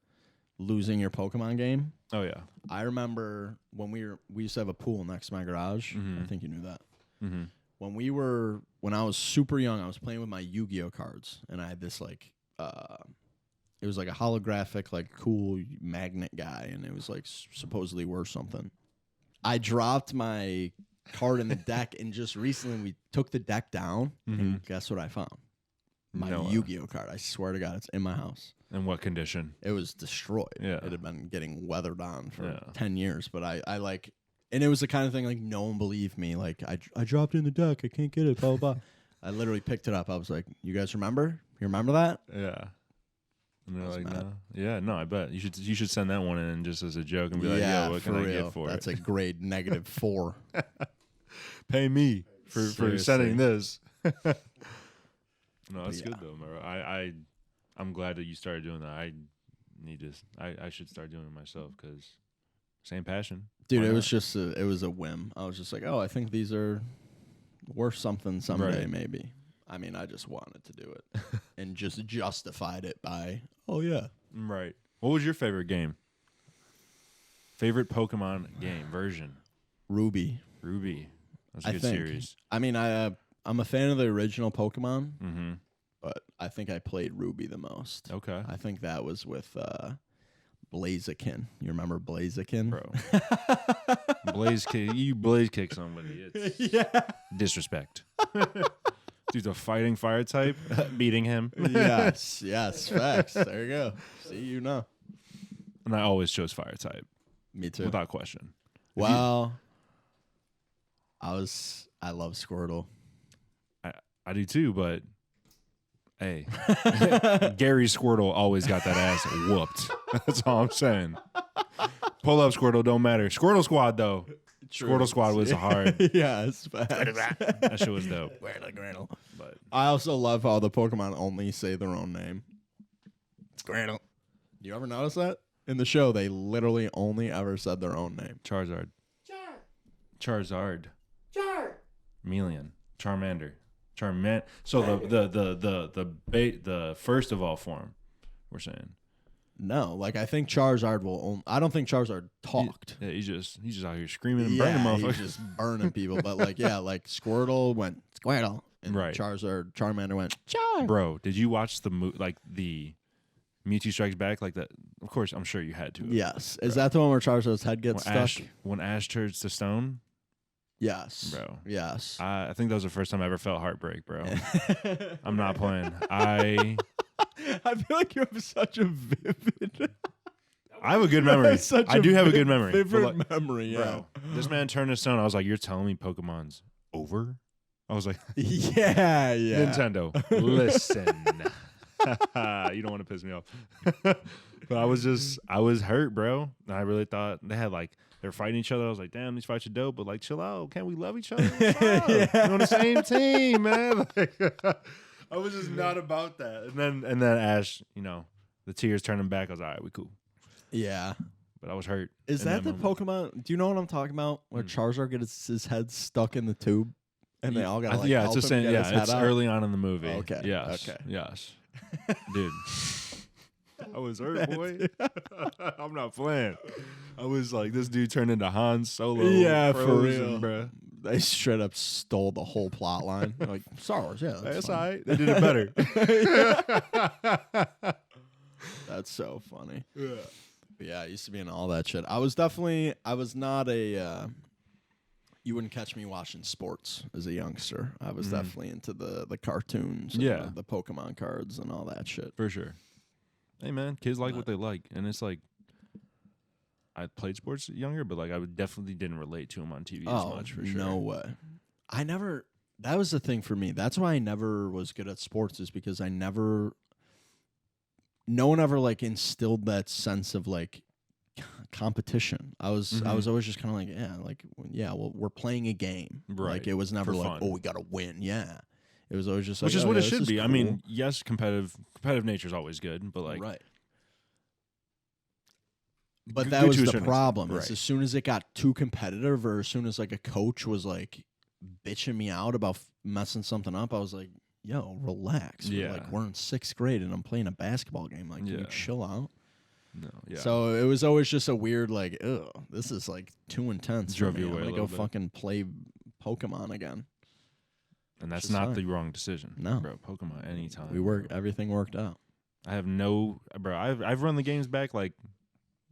losing your Pokemon game. Oh, yeah. I remember when we used to have a pool next to my garage. I think you knew that. When I was super young, I was playing with my Yu-Gi-Oh cards, and I had this like, it was like a holographic, like cool magnet guy, and it was like supposedly worth something. I dropped my card in the deck, and just recently we took the deck down, and guess what I found? My Yu-Gi-Oh card. I swear to God, it's in my house. In what condition? It was destroyed. Yeah. It had been getting weathered on for 10 years, but I like, and it was the kind of thing like no one believed me. Like I dropped it in the deck. I can't get it, blah, blah, blah. I literally picked it up. I was like, you guys remember? You remember that? Yeah. And they're like, no. Yeah, no, I bet. You should send that one in just as a joke and be like, yeah, what can I get for That's it? a grade -4. Pay me for sending this. No, that's But good though, Maro. I'm glad that you started doing that. I need to. I should start doing it myself because same passion. Dude, it was just it was a whim. I was just like, oh, I think these are worth something someday, maybe. I mean, I just wanted to do it and just justified it by, oh yeah. Right. What was your favorite game? Favorite Pokemon game version? Ruby. That's a good series. I mean, I'm a fan of the original Pokemon, but I think I played Ruby the most. Okay. I think that was with Blaziken. You remember Blaziken? Bro. You blaze kick somebody. It's disrespect. Dude's a fighting fire type, beating him. yes, facts. There you go. See, you know. And I always chose fire type. Me too. Without question. Well, I love Squirtle. I do too, but hey, Gary Squirtle always got that ass whooped. That's all I'm saying. Pull up Squirtle, don't matter. Squirtle Squad though. True. Squirtle Squad was hard. Yes, that shit was dope. Squirtle. But I also love how the Pokemon only say their own name. Squirtle. You ever notice that? In the show, they literally only ever said their own name. Charizard. Charizard. Melian. Charmander. So the first of all form, we're saying. No, like I think Charizard will. I don't think Charizard talked. He's just out here screaming and burning motherfuckers. He's just burning people. But like Squirtle went Squirtle, and Charmander went Char. Bro, did you watch the Mewtwo Strikes Back like that? Of course, I'm sure you had to. Yes, is that the one where Charizard's head gets stuck? When Ash turns to stone. Yes, bro. Yes, I think that was the first time I ever felt heartbreak, bro. I'm not playing. I feel like you have such a vivid. I have a good memory. I do have a good memory. Vivid memory, yeah. Bro, this man turned to stone. I was like, "You're telling me Pokemon's over?" I was like, "Yeah. Nintendo, listen." You don't want to piss me off. But I was hurt, bro. And I really thought they had they're fighting each other. I was like, damn, these fights are dope, but chill out. Can't we love each other? We're on the same team, man. I was just not about that. And then Ash, the tears turning back. I was all right, we cool. Yeah. but I was hurt. Is in that the moment. Pokemon? Do you know what I'm talking about? Where Charizard gets his head stuck in the tube, and they all got like yeah, help it's the him same. get his Yeah, head it's out? early on in the movie. Okay, Yes. okay. Yes. Dude. I was hurt, boy. I'm not playing. I was like, this dude turned into Han Solo. Yeah, for Frozen, real. bruh. They straight up stole the whole plot line. They're like, Star Wars, yeah, That's fine. all right. They did it better. That's so funny. Yeah. But yeah, I used to be in all that shit. I was not a, you wouldn't catch me watching sports as a youngster. I was definitely into the cartoons and Yeah. the Pokemon cards and all that shit. For sure. Hey, man, kids like what they like. And it's like, I played sports younger, but like I would definitely didn't relate to them on TV as much, for sure. No way. That was the thing for me. That's why I never was good at sports, is because no one ever like instilled that sense of like competition. I was always just kind of like, well, we're playing a game. Right. Like it was never For like, fun. oh, we got to win. Yeah. It was always just Which like, is oh, what yeah, it this should is be. I cool. mean, yes, competitive nature is always good, but like, right. But Good that to was a the certain problem. extent. Is Right. as soon as it got too competitive, or as soon as like a coach was like bitching me out about messing something up, I was like, "Yo, relax. Yeah. Like we're in 6th grade and I'm playing a basketball game. Like, can you Yeah. chill out?" no, yeah. So it was always just a weird like, "Ugh, this is like too intense." Drove for me. you away I'm a gonna go little bit. fucking play Pokemon again. And that's Just not saying. the wrong decision. No. Bro, Pokemon anytime. Everything worked out. I have no, bro. I've run the games back like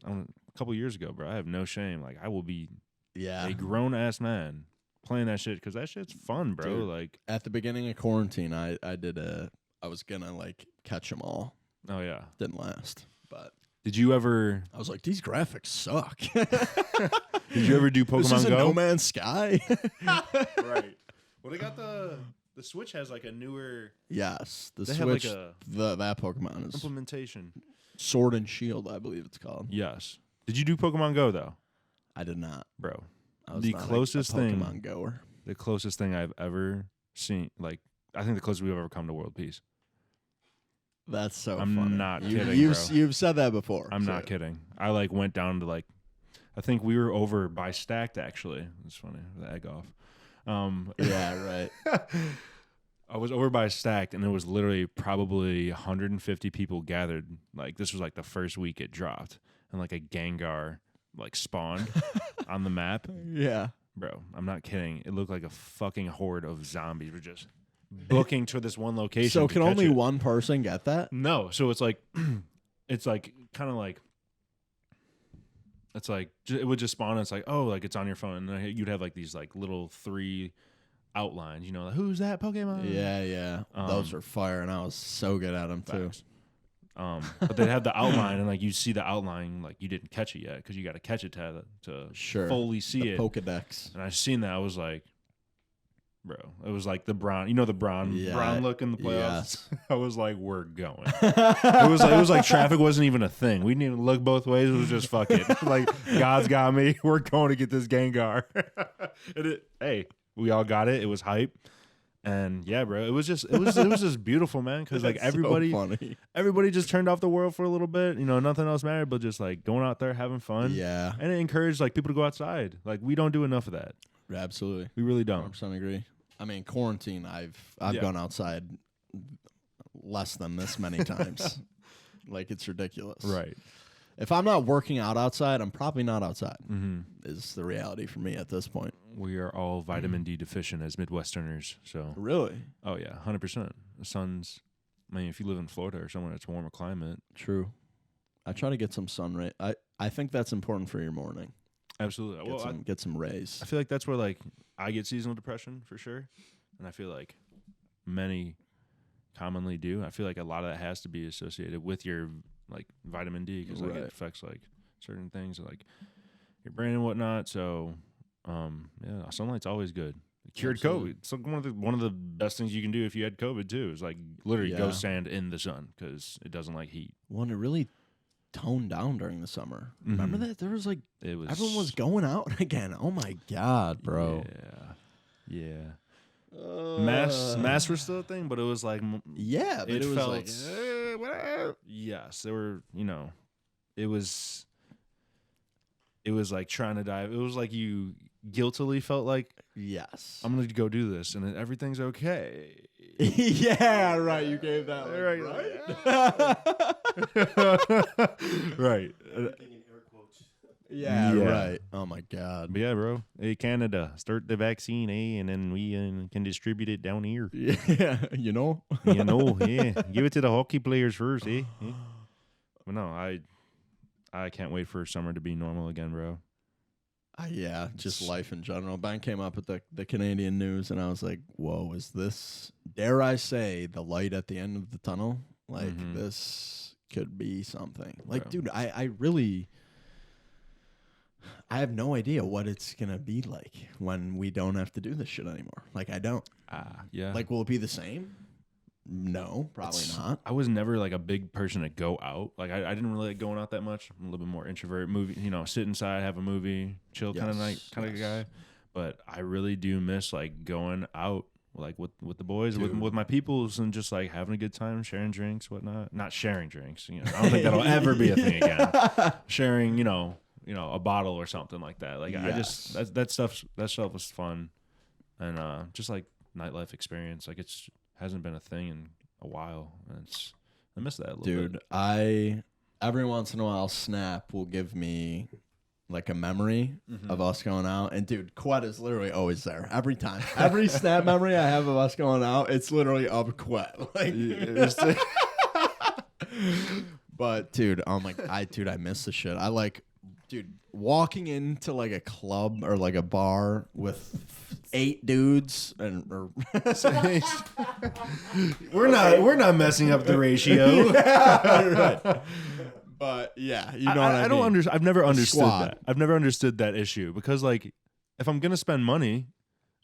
a couple years ago, bro. I have no shame. Like I will be Yeah. a grown ass man playing that shit because that shit's fun, bro. Dude. Like, At the beginning of quarantine, I was gonna like catch them all. oh yeah. Didn't last, but. Did you ever? I was like, these graphics suck. Did you ever do This Pokemon is a Go? No Man's Sky. Right. Well, they got the Switch has like a newer Yes, the They Switch. have like That Pokemon is implementation. Sword and Shield, I believe it's called. Yes. Did you do Pokemon Go though, I did not. bro? I was The not closest a thing- Pokemon goer. The closest thing I've ever seen, like I think the closest we've ever come to world peace. That's so I'm funny. not You- kidding, You've, bro. you've said that before. I'm so- not kidding. I like went down to like, I think we were over by Stacked actually. It's funny, the egg off. Yeah, right. I was over by Stacked, and it was literally probably 150 people gathered. Like this was like the first week it dropped, and like a Gengar like spawned on the map. Yeah. Bro, I'm not kidding. It looked like a fucking horde of zombies were just booking to this one location. So to can catch only it. one person get that? No, so it's like, it's like kind of like, it's like it would just spawn. And it's like, oh, like it's on your phone, and then you'd have like these like little 3 outlines. You know, like, who's that Pokemon? Yeah, yeah. Those are fire, and I was so good at them too. Facts. But they'd have the outline, and like you see the outline, like you didn't catch it yet because you got to catch it to Sure. fully see The it. Pokedex. And I seen that, I was like, bro, it was like the brown, you know, the brown look in the playoffs. Yes. I was like, we're going. It was like traffic wasn't even a thing. We didn't even look both ways. It was just fuck it. Like God's got me. We're going to get this Gengar. Hey, we all got it. It was hype. And yeah, bro, it was just beautiful, man. Because like That's so everybody funny. just turned off the world for a little bit. You know, nothing else mattered but just like going out there having fun. Yeah, And it encouraged like people to go outside. Like we don't do enough of that. absolutely. We really don't. 100% agree. I mean, quarantine, I've Yeah. gone outside less than this many times. Like, it's ridiculous. Right. If I'm not working out outside, I'm probably not outside, Mm-hmm. is the reality for me at this point. We are all vitamin D deficient as Midwesterners. So, Really? oh yeah, 100%. The sun's. I mean, if you live in Florida or somewhere that's warmer climate, True. I try to get some sun ray. I think that's important for your morning. absolutely. Get, Well, get some rays. I feel like that's where like I get seasonal depression for sure, and I feel like many commonly do. I feel like a lot of that has to be associated with your like vitamin D because like Right. it affects like certain things like your brain and whatnot. So, yeah, sunlight's alwaed good. It cured Absolutely. COVID. So one of the best things you can do if you had COVID too is like literally go Yeah. stand in the sun because it doesn't like heat. Well, it really toned down during the summer. Remember Mhm. that? There was like, It was everyone was going out again. Oh my God, bro. Yeah. Masks were still a thing, but it was like Yeah, but it it was felt like, yes, there were, you know, it was it was like trying to dive. It was like you guiltily felt like, Yes. I'm going to go do this and everything's okay. Yeah, right. You gave that Right. Right. Everything in air quotes. Yeah, Yeah. right. Oh my God. But yeah, bro. Hey, Canada, start the vaccine, and then we can distribute it down here. Yeah, you know. Yeah. Give it to the hockey players first, eh? But no, I can't wait for summer to be normal again, bro. Yeah, just life in general. Ben came up with the Canadian news, and I was like, "Whoa, is this? Dare I say, the light at the end of the tunnel? Like this could be something. Like, Bro. dude, I have no idea what it's gonna be like when we don't have to do this shit anymore. Like, I don't. Yeah. Like, will it be the same? No, probably not. I was never like a big person to go out. Like I didn't really like going out that much. I'm a little bit more introvert. Movie, sit inside, have a movie, chill kind of Yes. guy. But I really do miss like going out like with the boys, with my peoples, and just like having a good time, sharing drinks, whatnot. Not sharing drinks. I don't think that'll ever be a thing again. Sharing, a bottle or something like that. Like I just that stuff was fun, and just like nightlife experience. Like it's hasn't been a thing in a while. And I miss that a little bit. Dude, every once in a while, Snap will give me like a memory of us going out. And dude, Quet is literally always there every time. Every Snap memory I have of us going out, it's literally of Quet. Like, but dude, oh my, I miss the shit. I like, dude, walking into like a club or like a bar with 8 dudes and we're not messing up the ratio. right. But yeah, you know what I don't mean. understand. I've never understood Squad. that. I've never understood that issue because like if I'm gonna spend money,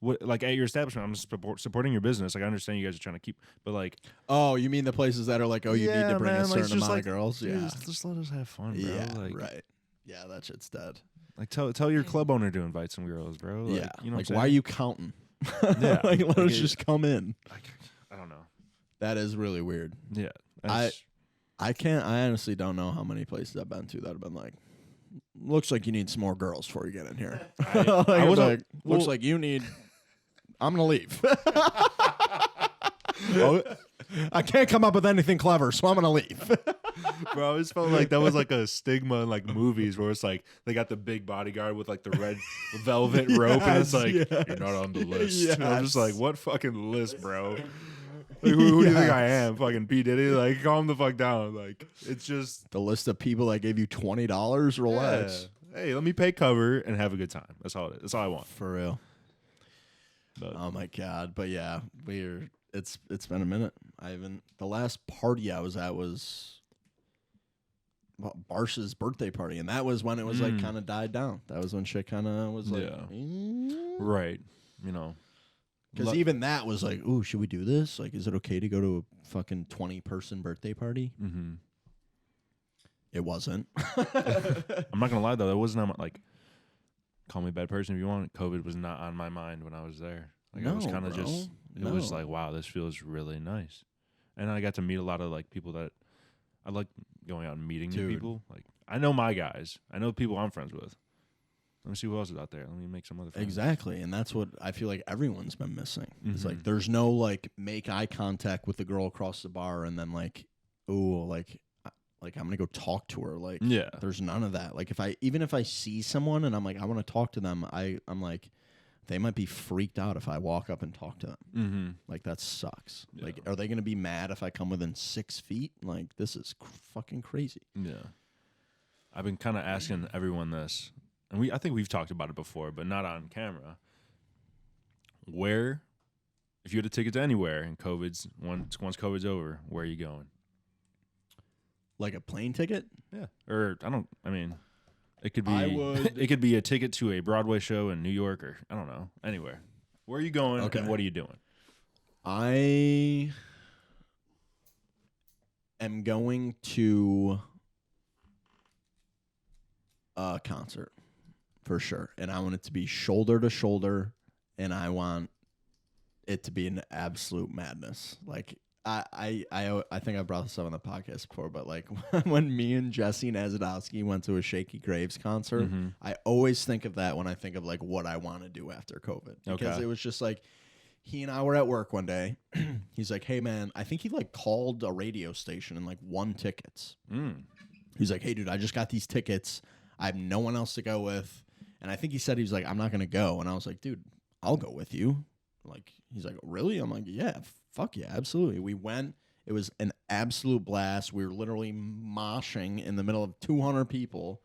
like at your establishment, I'm supporting your business. Like I understand you guys are trying to keep, but like, Oh, you mean the places that are like, oh, you need to bring a certain amount like, of girls? dude, Yeah, just let us have fun, bro. yeah, Like, right. Yeah, that shit's dead. Like tell your club owner to invite some girls, bro. Like, Yeah, you know like what I'm why are saying? you counting? Yeah, like let like us just come in. Like, I don't know. That is really weird. Yeah, I honestly don't know how many places I've been to that have been like, looks like you need some more girls before you get in here. I was like, looks like you need. I'm gonna leave. I can't come up with anything clever, so I'm gonna leave. Bro, I always felt like that was like a stigma in like movies where it's like they got the big bodyguard with like the red velvet rope, and it's like you're not on the list. And I'm just like, what fucking list, bro? Like, who do you think I am? Fucking P. Diddy? Like, calm the fuck down. Like, it's just The list of people that gave you $20, relax. yeah. Hey, let me pay cover and have a good time. That's all it is. That's all I want. For real. But, Oh my god! But yeah, it's been a minute. The last party I was at was Barsha's birthday party, and that was when it was like kind of died down. That was when shit kind of was like, right. Because even that was like, ooh, should we do this? Like, is it okay to go to a fucking 20-person birthday party? Mm-hmm. It wasn't. I'm not gonna lie though, that wasn't on like, call me a bad person if you want. COVID was not on my mind when I was there. Like, I was kind of just. It was like, wow, this feels really nice, and I got to meet a lot of like people that I like going out and meeting new people. Like, I know my guys. I know people I'm friends with. Let me see who else is out there. Let me make some other friends. Exactly, and that's what I feel like everyone's been missing. It's Mm-hmm. like there's no like make eye contact with the girl across the bar, and then like, ooh, like I'm gonna go talk to her. Like, Yeah. there's none of that. Like, even if I see someone and I'm like, I want to talk to them, I'm like, they might be freaked out if I walk up and talk to them. Mm-hmm. Like, that sucks. Yeah. Like, are they gonna be mad if I come within 6 feet? Like, this is fucking crazy. Yeah. I've been kind of asking everyone this, and I think we've talked about it before, but not on camera. Where, if you had a ticket to anywhere and once COVID's over, where are you going? Like a plane ticket? Yeah. Or it could be I would- it could be a ticket to a Broadway show in New York, or I don't know, anywhere. Where are you going and what are you doing? I am going to a concert for sure, and I want it to be shoulder to shoulder, and I want it to be an absolute madness. Like, I think I brought this up on the podcast before, but like when me and Jesse Nazarowski went to a Shaky Graves concert, I always think of that when I think of like what I want to do after COVID, because it was just like he and I were at work one day. He's like, "Hey man," I think he like called a radio station and like won tickets. He's like, "Hey dude, I just got these tickets. I have no one else to go with." And I think he said, he was like, "I'm not gonna go." And I was like, "Dude, I'll go with you." Like, he's like, "Really?" I'm like, "Yeah, fuck yeah, absolutely." We went. It was an absolute blast. We were literally moshing in the middle of 200 people.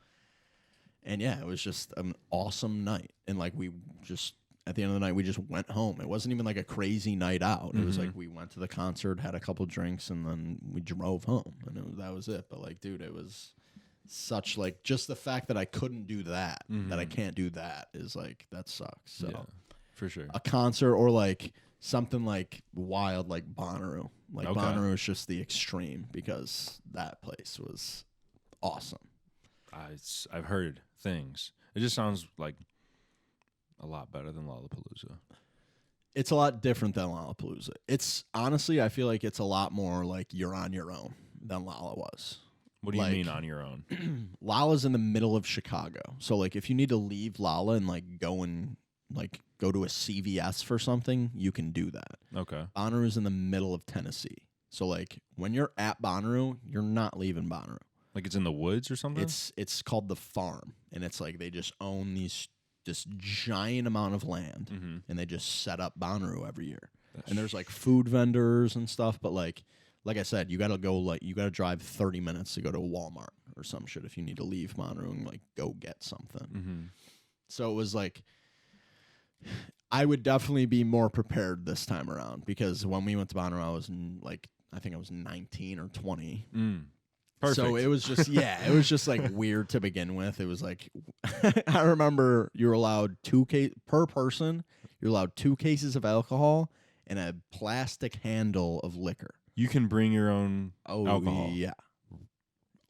And yeah, it was just an awesome night. And like, we just, at the end of the night, we just went home. It wasn't even like a crazy night out. It was like we went to the concert, had a couple drinks, and then we drove home. And that was it. But like, dude, it was such like, just the fact that I couldn't do that, that I can't do that is like, that sucks. So Yeah, for sure. a concert or like something like wild, like Bonnaroo. Like Bonnaroo is just the extreme, because that place was awesome. I've heard things. It just sounds like a lot better than Lollapalooza. It's a lot different than Lollapalooza. It's honestly, I feel like it's a lot more like you're on your own than Lolla was. What do you mean on your own? Lolla's in the middle of Chicago. So like if you need to leave Lolla and like go to a CVS for something, you can do that. Okay. Bonnaroo's in the middle of Tennessee. So like when you're at Bonnaroo, you're not leaving Bonnaroo. Like it's in the woods or something? It's called the Farm, and it's like they just own this giant amount of land, and they just set up Bonnaroo every year. And there's like food vendors and stuff, but like I said, you gotta drive 30 minutes to go to a Walmart or some shit if you need to leave Bonnaroo and like go get something. So it was like, I would definitely be more prepared this time around, because when we went to Bonnaroo, I was I think I was 19 or 20. Perfect. So it was just, it was just like weird to begin with. It was like, I remember you're allowed per person, you're allowed 2 cases of alcohol and a plastic handle of liquor. You can bring your own alcohol. Yeah.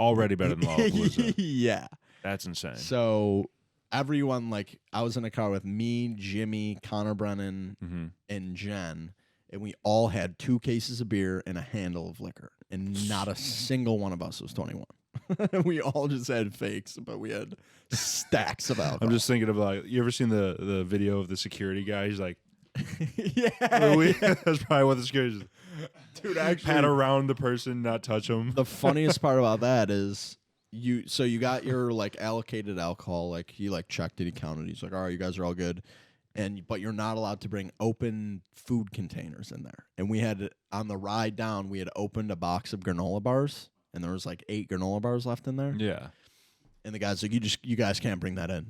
Already better than Lollapalooza. Yeah. That's insane. So everyone, like, I was in a car with me, Jimmy, Connor Brennan, and Jen, and we all had 2 cases of beer and a handle of liquor, and not a single one of us was 21. We all just had fakes, but we had stacks of alcohol. I'm just thinking about, you ever seen the video of the security guy? He's like, that's probably what the security is. Dude, actually, pat around the person, not touch them. The funniest part about that is you got your like allocated alcohol, like he like checked it, he counted, he's like, all right, you guys are all good. But you're not allowed to bring open food containers in there. And we had, on the ride down, we had opened a box of granola bars, and there was like 8 granola bars left in there. Yeah. And the guy's like, you guys can't bring that in.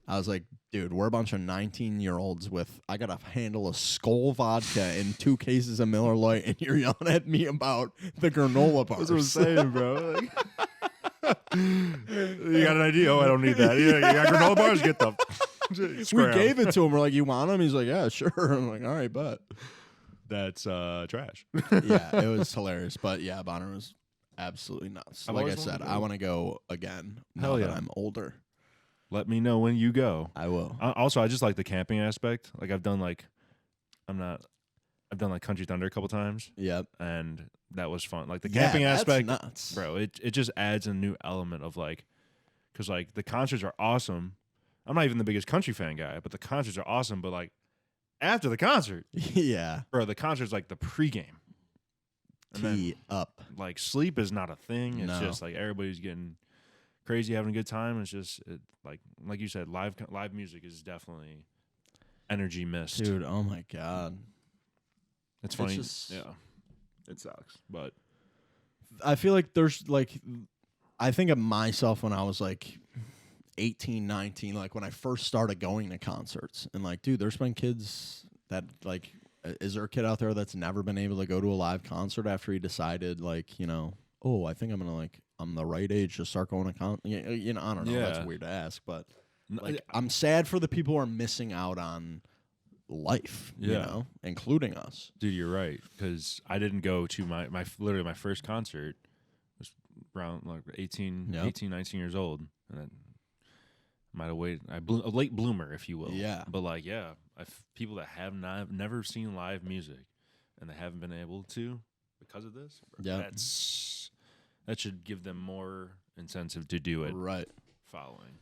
I was like, dude, we're a bunch of 19-year-olds I got to handle a Skull vodka and 2 cases of Miller Lite, and you're yelling at me about the granola bars. That's what I'm saying, bro. You got an idea? Oh, I don't need that. Yeah, you got granola bars? Get them. We gave it to him. We're like, you want them? He's like, yeah, sure. I'm like, all right, but that's trash. Yeah, it was hilarious. But yeah, Bonner was absolutely nuts. Like I said, I want to go again now that I'm older. Let me know when you go. I will. Also, I just like the camping aspect. Like I've done Country Thunder a couple times. Yep. And that was fun. Like the camping aspect, nuts. Bro, it just adds a new element of like, because like the concerts are awesome. I'm not even the biggest country fan guy, but the concerts are awesome. But like after the concert, yeah, bro, the concert's like the pregame. Tee up. Like sleep is not a thing. It's just like everybody's getting crazy, having a good time. It's just like you said, live music is definitely energy missed. Dude, oh my God. It's funny. Yeah. It sucks. But I feel like there's like, I think of myself when I was like 18, 19, like when I first started going to concerts, and like, dude, there's been kids that like, is there a kid out there that's never been able to go to a live concert after he decided like, you know, oh, I think I'm gonna like, I'm the right age to start going to concert. You know, I don't know. Yeah. That's weird to ask, but like, I'm sad for the people who are missing out on life, you know, including us. Dude, you're right, because I didn't go to my literally my first concert was around like 18, 19 years old, and I might have waited. A late bloomer, if you will. Yeah. But like, people that have never seen live music, and they haven't been able to because of this. Yeah. That should give them more incentive to do it. Right. Following.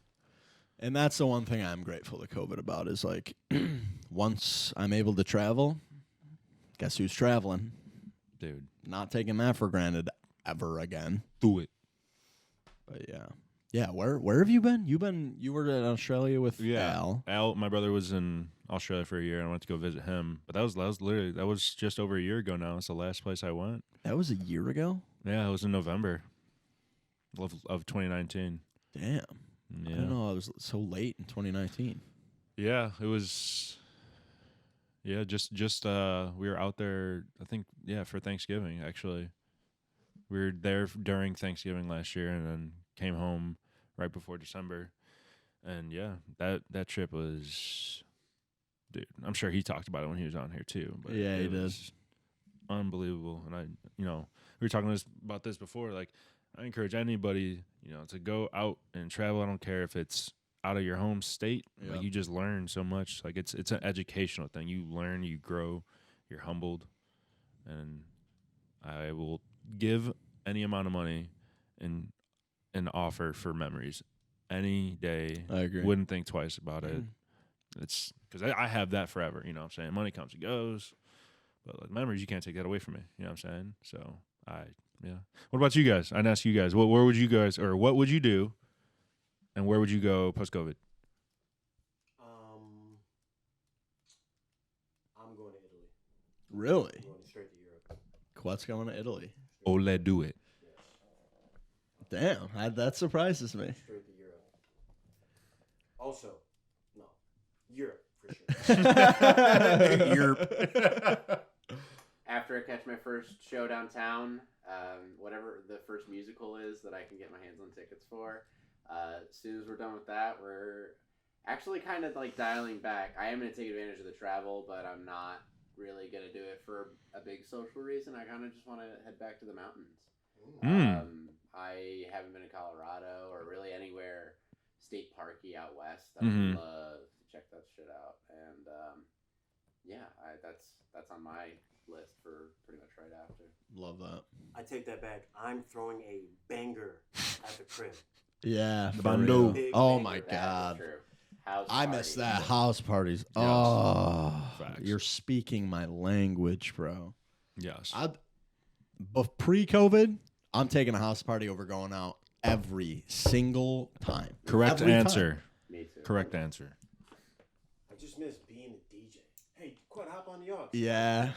And that's the one thing I'm grateful to COVID about is like once I'm able to travel, guess who's traveling? Dude. Not taking that for granted ever again. Do it. But yeah. Yeah, where have you been? You were in Australia with Al. Al, my brother was in Australia for a year and I went to go visit him. But that was just over a year ago now. It's the last place I went. That was a year ago? Yeah, it was in November of 2019. Damn. Yeah. I don't know. I was so late in 2019. Yeah, it was. Yeah, just we were out there. I think for Thanksgiving actually. We were there during Thanksgiving last year, and then came home right before December. And yeah, that trip was, dude. I'm sure he talked about it when he was on here too. But yeah, he did. Unbelievable, and we were talking about this before. Like, I encourage anybody, to go out and travel. I don't care if it's out of your home state. Yeah. Like, you just learn so much. Like, it's an educational thing. You learn, you grow, you're humbled, and I will give any amount of money and an offer for memories any day. I agree. Wouldn't think twice about it. It's because I have that forever. You know what I'm saying? Money comes and goes, but like memories, you can't take that away from me. You know what I'm saying? So What about you guys? I'd ask you guys, where would you guys, or what would you do, and where would you go post-COVID? I'm going to Italy. Really? I'm going straight to Europe. Quet's going to Italy. Ole, do it. Yes. Damn, that surprises me. Straight to Europe. Also, no, Europe for sure. Europe. After I catch my first show downtown, whatever the first musical is that I can get my hands on tickets for, as soon as we're done with that, we're actually kind of like dialing back. I am going to take advantage of the travel, but I'm not really going to do it for a big social reason. I kind of just want to head back to the mountains. I haven't been to Colorado or really anywhere state parky out west. I would love to check that shit out. And that's on my list for pretty much right after. Love that. I take that back. I'm throwing a banger at the crib. Yeah. The bando. Big Oh banger. my That is God. true. House I party. miss that. House parties. Oh, Facts. you're speaking my language, bro. Yes. But pre-COVID, I'm taking a house party over going out every single time. Correct Every answer. time. Me too. Correct answer. I just miss being a DJ. Hey, quit, hop on the aux. Yeah.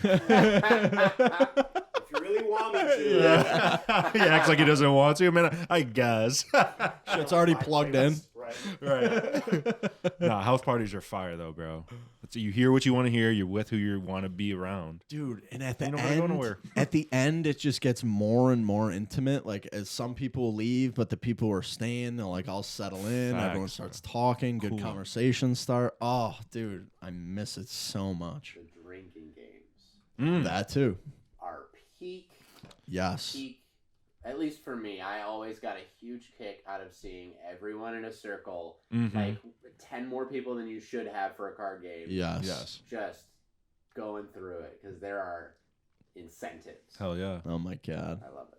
If you really want me to. He acts like he doesn't want to. Man, I guess. Shit's already plugged in. Right. Nah, house parties are fire though, bro. You hear what you want to hear. You're with who you want to be around. Dude, and at the You don't wanna go end, nowhere. at the end, it just gets more and more intimate. Like as some people leave, but the people who are staying, they'll like all settle in. Facts, Everyone starts talking. Good Cool. conversations start. Oh, dude, I miss it so much. The drinking games That too. are peak. Yes. At least for me, I always got a huge kick out of seeing everyone in a circle, Mhm. like 10 more people than you should have for a card game. Yes. Yes. Just going through it because there are incentives. Hell yeah. Oh my God. I love it.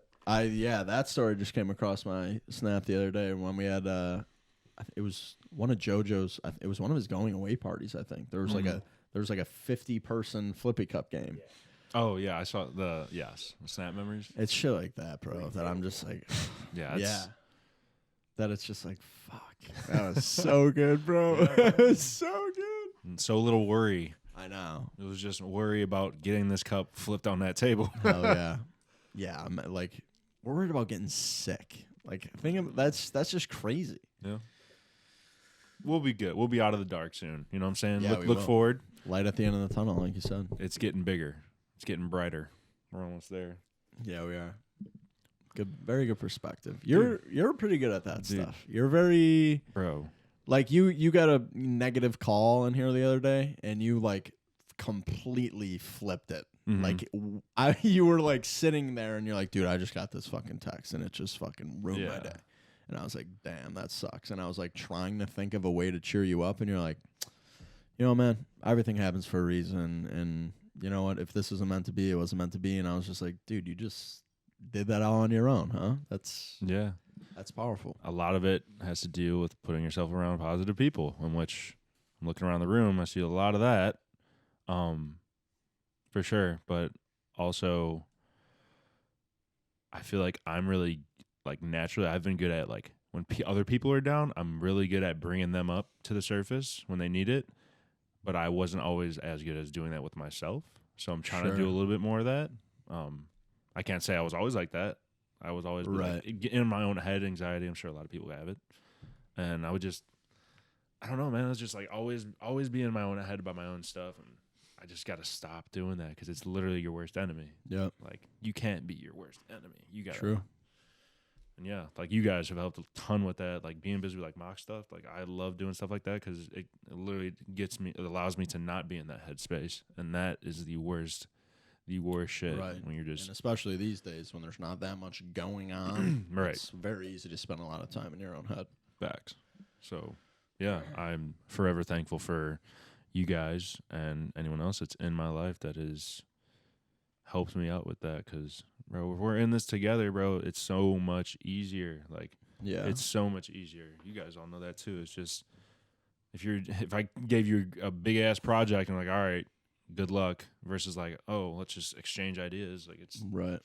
That story just came across my snap the other day when we had it was one of JoJo's. It was one of his going away parties. I think there was like a 50-person Flippy Cup game. Yeah. Oh yeah, I saw the snap memories. It's shit like that, bro. That I'm just like, Yeah. yeah. That it's just like, fuck. That was so good, bro. It was so good. And so little worry. I know. It was just worry about getting this cup flipped on that table. Hell yeah. Yeah, I'm like, we're worried about getting sick. Like, that's just crazy. Yeah. We'll be good. We'll be out of the dark soon. You know what I'm saying? Yeah, we look will. forward. Light at the end of the tunnel, like you said. It's getting bigger. It's getting brighter. We're almost there. Yeah, we are. Good, very good perspective. You're pretty good at that Dude. stuff. You're very Bro. like you got a negative call in here the other day, and you like completely flipped it. Mhm. Like you were like sitting there, and you're like, dude, I just got this fucking text, and it just fucking ruined my Yeah. day. And I was like, damn, that sucks. And I was like trying to think of a way to cheer you up, and you're like, you know, man, everything happens for a reason, and you know what? If this isn't meant to be, it wasn't meant to be. And I was just like, dude, you just did that all on your own, huh? That's powerful. A lot of it has to do with putting yourself around positive people, in which I'm looking around the room. I see a lot of that, for sure. But also, I feel like I'm really, like, naturally, I've been good at, like, when other people are down, I'm really good at bringing them up to the surface when they need it. But I wasn't always as good as doing that with myself. So I'm trying to do a little bit more of that. I can't say I was always like that. I was always like, in my own head anxiety. I'm sure a lot of people have it. And I would just, I don't know, man. I was just like always be in my own head about my own stuff. And I just got to stop doing that because it's literally your worst enemy. Yeah. Like, you can't be your worst enemy. You got to. True. And yeah, like, you guys have helped a ton with that, like being busy with like mock stuff. Like, I love doing stuff like that because it literally it allows me to not be in that headspace, and that is the worst shit. Right. When you're just, and especially these days when there's not that much going on, right. It's very easy to spend a lot of time in your own head. Facts. So yeah, I'm forever thankful for you guys and anyone else that's in my life that has helped me out with that, because, bro, if we're in this together, bro, it's so much easier. Like, Yeah. it's so much easier. You guys all know that too. It's just, if I gave you a big ass project and like, all right, good luck, versus like, oh, let's just exchange ideas. Like, it's right.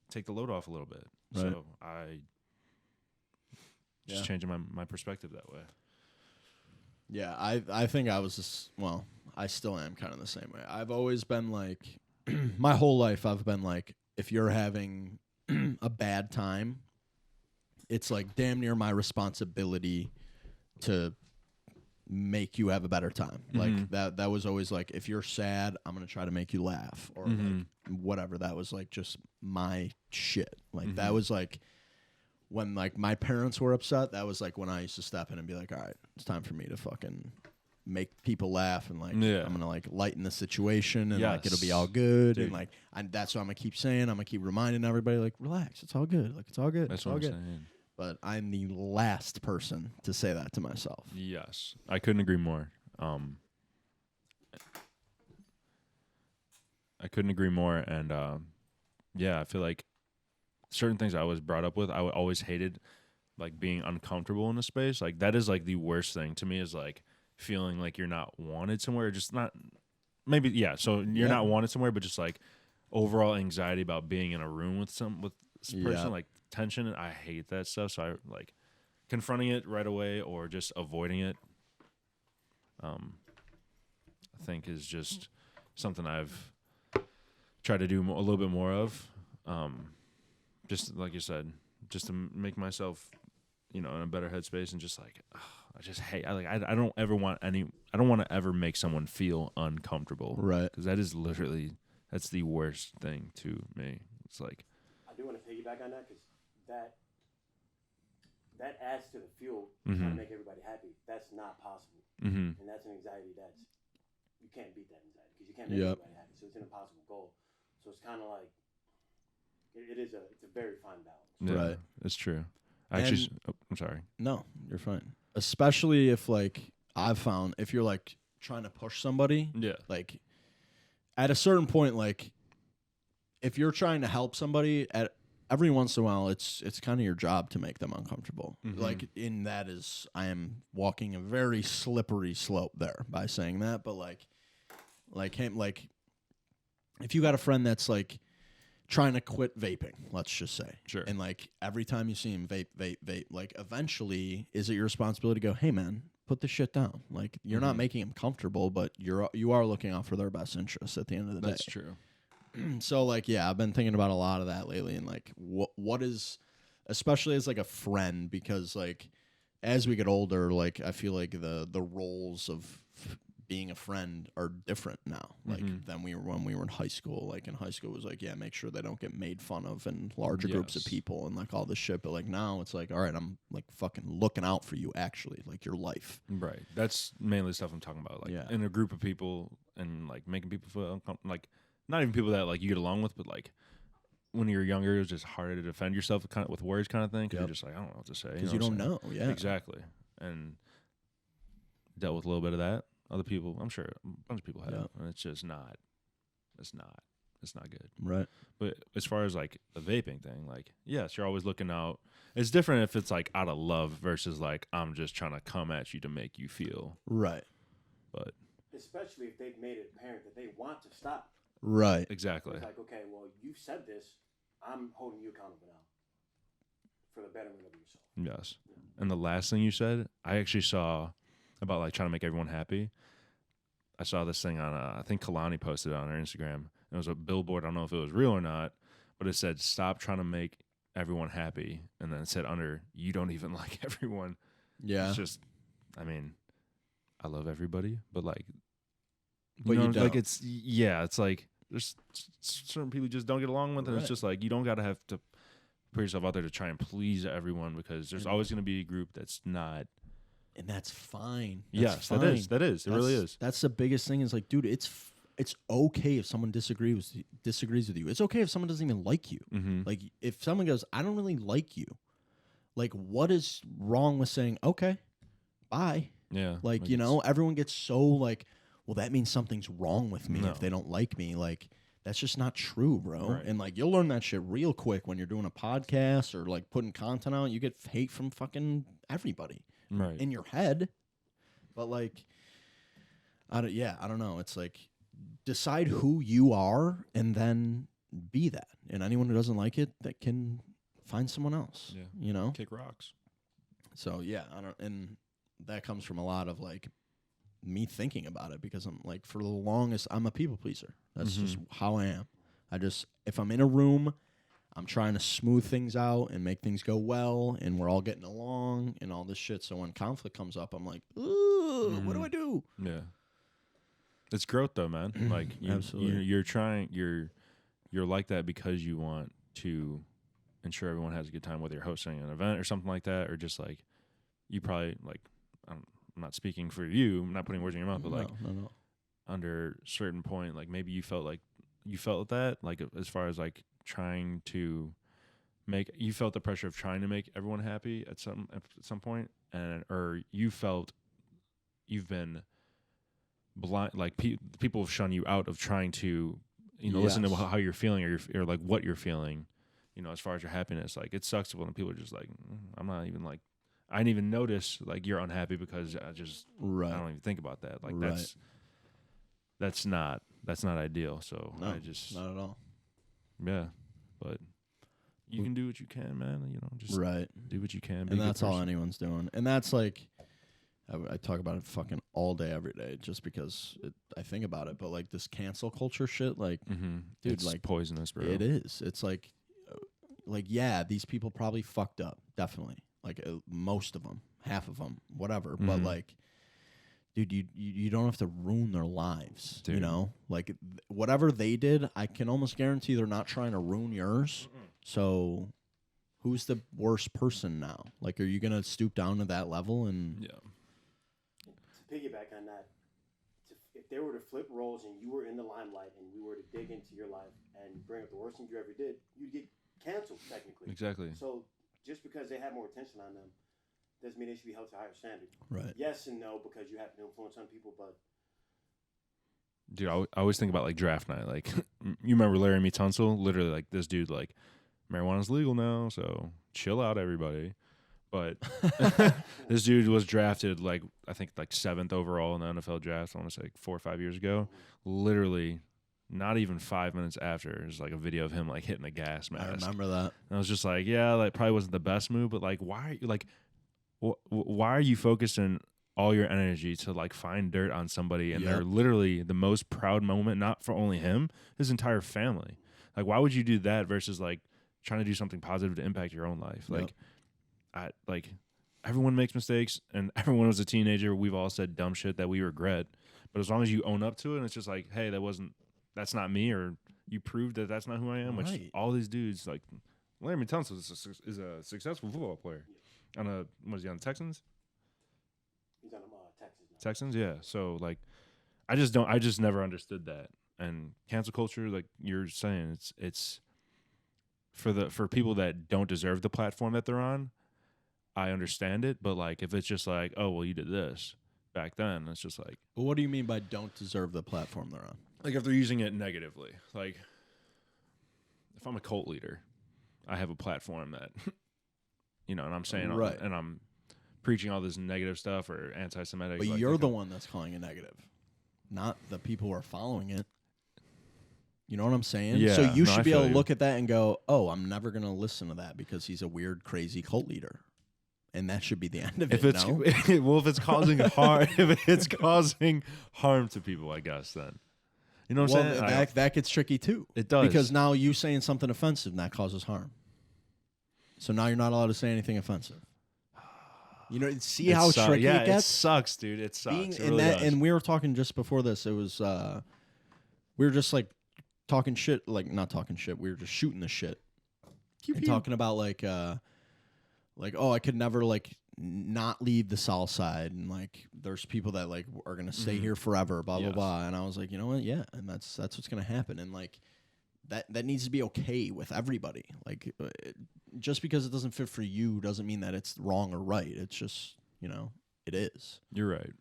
Take the load off a little bit. Right. So I just changing my perspective that way. Yeah, I think I was just, well, I still am kind of the same way. I've always been like, my whole life I've been like, if you're having a bad time, it's like damn near my responsibility to make you have a better time. Like that was always like, if you're sad, I'm gonna try to make you laugh, or like whatever. That was like just my shit. Like that was like when like my parents were upset, that was like when I used to step in and be like, all right, it's time for me to fucking make people laugh, and like I'm gonna like lighten the situation, and like it'll be all good. Dude. And like that's what I'm gonna keep saying. I'm gonna keep reminding everybody, like, relax, it's all good. Like, it's all good. That's it's all what I'm good. saying. But I'm the last person to say that to myself. Yes, I couldn't agree more. I couldn't agree more, and yeah, I feel like certain things I was brought up with, I always hated, like being uncomfortable in a space. Like, that is like the worst thing to me, is like feeling like you're not wanted somewhere, just not maybe so you're not wanted somewhere, but just like overall anxiety about being in a room with this person, like tension. I hate that stuff. So I like confronting it right away or just avoiding it. I think is just something I've tried to do a little bit more of. Just like you said, just to make myself, in a better headspace, and just like, I just hate. I don't ever want I don't want to ever make someone feel uncomfortable, Right? Because that is literally, that's the worst thing to me. It's like, I do want to piggyback on that, because that adds to the fuel trying to make everybody happy. That's not possible, and that's an anxiety you can't beat that anxiety, because you can't make everybody happy. So it's an impossible goal. So it's kind of like it's a very fine balance. yeah, Right. It's true. Actually, I'm sorry. No, you're fine. Especially if like I've found if you're like trying to push somebody, like at a certain point, like if you're trying to help somebody, at every once in a while, it's kind of your job to make them uncomfortable. Like, in that is, I am walking a very slippery slope there by saying that, but like if you got a friend that's like trying to quit vaping, let's just say. Sure. And like every time you see him vape, like eventually is it your responsibility to go, hey man, put the shit down. Like, you're not making him comfortable, but you are looking out for their best interests at the end of the day. That's true. So like, yeah, I've been thinking about a lot of that lately, and like what is, especially as like a friend, because like as we get older, like I feel like the roles of being a friend are different now, like than we were when we were in high school. Like in high school, it was like, yeah, make sure they don't get made fun of in larger groups of people and like all this shit. But like now, it's like, all right, I'm like fucking looking out for you, actually, like your life. Right. That's mainly stuff I'm talking about. Like in a group of people and like making people feel uncomfortable. Like not even people that like you get along with, but like when you're younger, it was just harder to defend yourself kind of with words, kind of thing. Because you're just like, I don't know what to say. Because you don't know. Yeah. Exactly. And dealt with a little bit of that. Other people, I'm sure a bunch of people have. And it's just not It's not. It's not good. Right. But as far as like the vaping thing, like, yes, you're always looking out. It's different if it's like out of love versus like I'm just trying to come at you to make you feel. Right. But especially if they've made it apparent that they want to stop. Right. Exactly. It's like, okay, well, you said this. I'm holding you accountable now for the betterment of yourself. Yes. And the last thing you said, I actually saw about like trying to make everyone happy. I saw this thing on, I think Kalani posted it on her Instagram. It was a billboard. I don't know if it was real or not, but it said, "Stop trying to make everyone happy." And then it said under, "You don't even like everyone." Yeah. It's just, I mean, I love everybody, but like, But you know, don't. like it's like there's certain people you just don't get along with, and Right. it's just like you don't gotta have to put yourself out there to try and please everyone because there's always gonna be a group that's not. And that's fine. Yes, fine. that is. It really is. That's the biggest thing. Is like, dude, it's okay if someone disagrees with you. It's okay if someone doesn't even like you. Mm-hmm. Like, if someone goes, "I don't really like you," like, what is wrong with saying, "Okay, bye"? Yeah. Like, you know, everyone gets so like, well, that means something's wrong with me No. if they don't like me. Like, that's just not true, bro. Right. And like, you'll learn that shit real quick when you're doing a podcast or like putting content out. You get hate from fucking everybody right. in your head. But like, I don't know. It's like, decide who you are and then be that. And anyone who doesn't like it, that can find someone else. Yeah. You know? Kick rocks. So yeah, and that comes from a lot of like me thinking about it, because I'm like, for the longest, I'm a people pleaser. That's just how I am. If I'm in a room, I'm trying to smooth things out and make things go well, and we're all getting along and all this shit. So when conflict comes up, I'm like, ooh, what do I do? Yeah. It's growth though, man. Like Absolutely. you're like that because you want to ensure everyone has a good time, whether you're hosting an event or something like that, or just like you probably like, I'm not speaking for you, I'm not putting words in your mouth, but like No. under a certain point, like maybe you felt that, like as far as like trying to you felt the pressure of trying to make everyone happy at some point, and or you felt you've been blind, like people have shun you out of trying to, listen to how you're feeling or like what you're feeling, as far as your happiness. Like it sucks when people are just like, I'm not even like, I didn't even notice like you're unhappy because I don't even think about that. Like that's not ideal. So No, I just not at all. Yeah, but you can do what you can, man. Just do what you can. Be And a good that's all person. anyone's doing. And that's like, I talk about it fucking all day, every day, just because I think about it. But like this cancel culture shit, like, dude, It's like poisonous, bro. it is. It's like, yeah, these people probably fucked up, definitely. Like most of them, half of them, whatever. But like, dude, you don't have to ruin their lives. Dude. Like whatever they did, I can almost guarantee they're not trying to ruin yours. So, who's the worst person now? Like, are you gonna stoop down to that level? And Yeah. To piggyback on that, if they were to flip roles and you were in the limelight and we were to dig into your life and bring up the worst thing you ever did, you'd get canceled technically. Exactly. So just because they have more attention on them doesn't mean they should be held to a higher standard. right, Yes and no, because you have an influence on people, but Dude, I always think about like draft night. Like, you remember Larry Meets Tunsil? Literally, like this dude, like, marijuana's legal now, so chill out, everybody. But this dude was drafted like, I think like 7th overall in the NFL draft. I want to say like 4 or 5 years ago. Literally, not even 5 minutes after, there's like a video of him like hitting a gas mask. I remember that. And I was just like, yeah, like probably wasn't the best move, but like, why are you like, why are you focusing all your energy to like find dirt on somebody, and they're literally the most proud moment, not for only him, his entire family. Like, why would you do that versus like trying to do something positive to impact your own life? Like, everyone makes mistakes, and everyone was a teenager. We've all said dumb shit that we regret, but as long as you own up to it, and it's just like, hey, that's not me, or you proved that that's not who I am. Which all these dudes, like Larry Tunsil is a successful football player. Was he on the Texans? he's on Texas now. Texans, yeah. So like, I just never understood that. And cancel culture, like you're saying, it's for people that don't deserve the platform that they're on. I understand it, but like if it's just like, oh well, you did this back then, it's just like, But what do you mean by don't deserve the platform they're on? like if they're using it negatively, like if I'm a cult leader, I have a platform that, and I'm saying, Right. and I'm preaching all this negative stuff or anti-Semitic. But like, you're the one that's calling it negative, not the people who are following it. You know what I'm saying? Yeah, So you no, should I be able feel to you. look at that and go, oh, I'm never going to listen to that because he's a weird, crazy cult leader. And that should be the end of If it, it's no? if it's causing harm, if it's causing harm to people, I guess then, you know what I'm saying? That gets tricky too. It does. Because now you saying something offensive and that causes harm. So now you're not allowed to say anything offensive. You know, see how tricky it gets? It sucks, dude. It sucks. Being It in really that, does. and we were talking just before this. It was we were just like talking shit, like not talking shit. We were just shooting the shit, and talking about like oh, I could never like not leave the South Side, and like there's people that like are gonna stay here forever, blah blah Yes. blah. And I was like, you know what? Yeah, and that's what's gonna happen, and like that needs to be okay with everybody. Like just because it doesn't fit for you doesn't mean that it's wrong or right. It's just it is. You're right.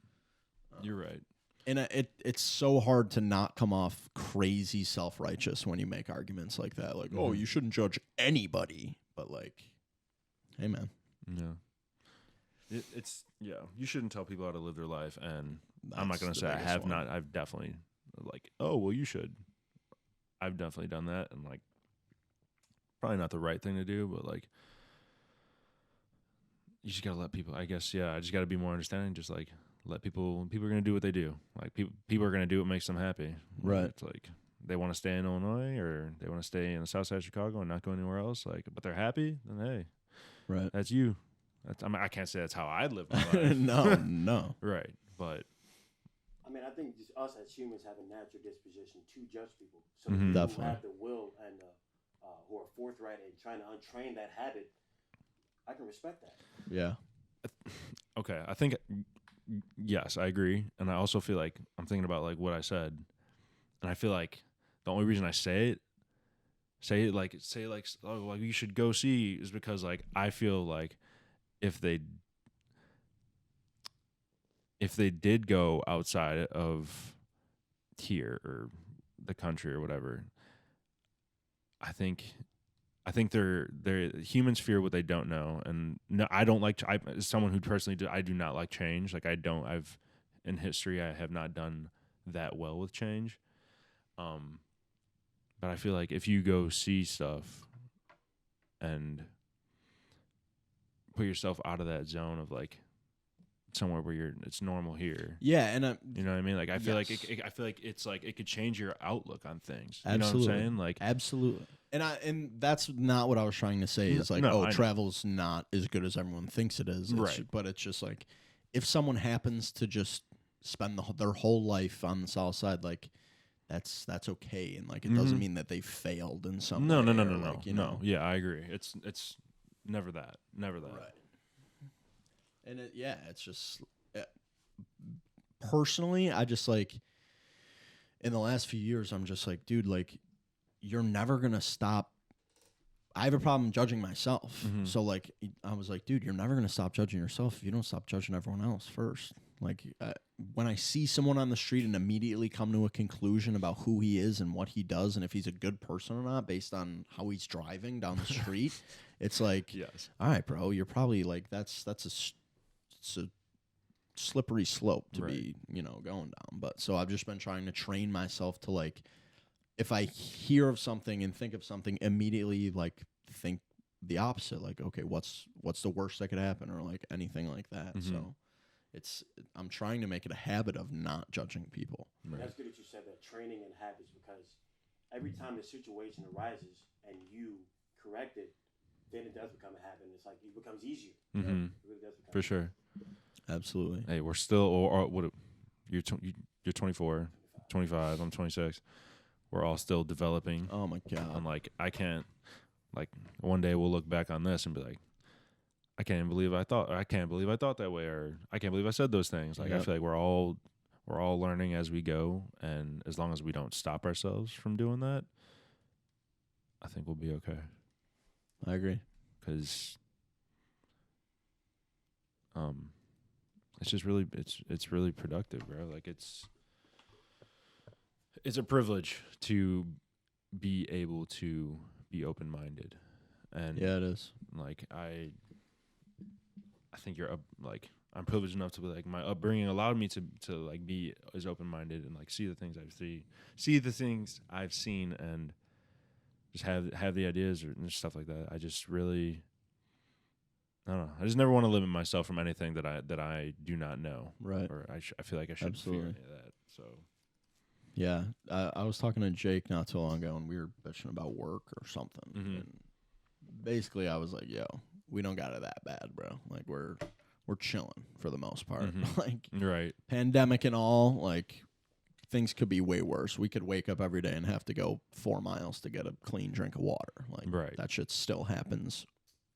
You're right. And it's so hard to not come off crazy self-righteous when you make arguments like that. Like, oh, you shouldn't judge anybody. But, like, hey, man. Yeah. You shouldn't tell people how to live their life. And I'm not That's going to the say I biggest have one. not. I've definitely, like, oh, well, you should. I've definitely done that. And, like, probably not the right thing to do. But, like, you just got to let people, I guess, I just got to be more understanding. Just, like, let people are going to do what they do. Like people are going to do what makes them happy. Right. It's like they want to stay in Illinois or they want to stay in the South Side of Chicago and not go anywhere else. Like, but they're happy. Then hey, Right. that's you. I can't say that's how I'd live my life. No. Right. But I mean, I think just us as humans have a natural disposition to judge people. So Mhm. people who Definitely. have the will and who are forthright and trying to untrain that habit, I can respect that. Yeah. okay, I think yes, I agree, and I also feel like I'm thinking about like what I said, and I feel like the only reason I say like oh, like you should go see is because like I feel like if they did go outside of here or the country or whatever, I think they're humans fear what they don't know, and no, I don't like. As someone who personally I do not like change. Like I've in history I have not done that well with change. But I feel like if you go see stuff and put yourself out of that zone of like somewhere where it's normal here. Yeah, and You know what I mean? Like I feel Yes. like I feel like it's like it could change your outlook on things. Absolutely. You know what I'm saying? Like absolutely. And that's not what I was trying to say. Is like, No, I know. travel's not as good as everyone thinks it is. Right. But it's just like, if someone happens to just spend their whole life on the South Side, like, that's okay, and like it doesn't mean that they failed in some No, way. no, no, or, no, no, like, you no. know. Yeah, I agree. It's never that, Right. And it's just personally, I just like in the last few years, I'm just like, dude, like you're never gonna stop. I have a problem judging myself, so like I was like, dude, you're never gonna stop judging yourself if you don't stop judging everyone else first. Like when I see someone on the street and immediately come to a conclusion about who he is and what he does and if he's a good person or not based on how he's driving down the street, it's like, Yes. all right, bro, you're probably like it's a slippery slope to be going down. But so I've just been trying to train myself to like, if I hear of something and think of something, immediately like think the opposite. Like, okay, what's the worst that could happen, or like anything like that. So I'm trying to make it a habit of not judging people. Right. That's good that you said that, training and habits, because every time the situation arises and you correct it, then it does become a habit. It's like it becomes easier. Right? It really does become For sure. Absolutely. Hey, we're still or what? You're 24, 25. I'm 26. We're all still developing. Oh my God. And like I can't, like one day we'll look back on this and be like, I can't believe I thought that way, or I can't believe I said those things. Like I feel like we're all learning as we go, and as long as we don't stop ourselves from doing that, I think we'll be okay. I agree. Because it's just really it's really productive, bro. Like it's It's a privilege to be able to be open-minded, and Yeah, it is. like I think you're like I'm privileged enough to be like my upbringing allowed me to like be as open-minded and like see the things I've seen, and just have the ideas and stuff like that. I just really, I don't know. I just never want to limit myself from anything that I do not know. Right. Or I feel like I shouldn't fear any of that. So. Yeah, I was talking to Jake not too long ago, and we were bitching about work or something. Mm-hmm. And basically, I was like, "Yo, we don't got it that bad, bro. Like we're chilling for the most part. Mm-hmm. Like Right. pandemic and all, like things could be way worse. We could wake up every day and have to go 4 miles to get a clean drink of water. Like Right. that shit still happens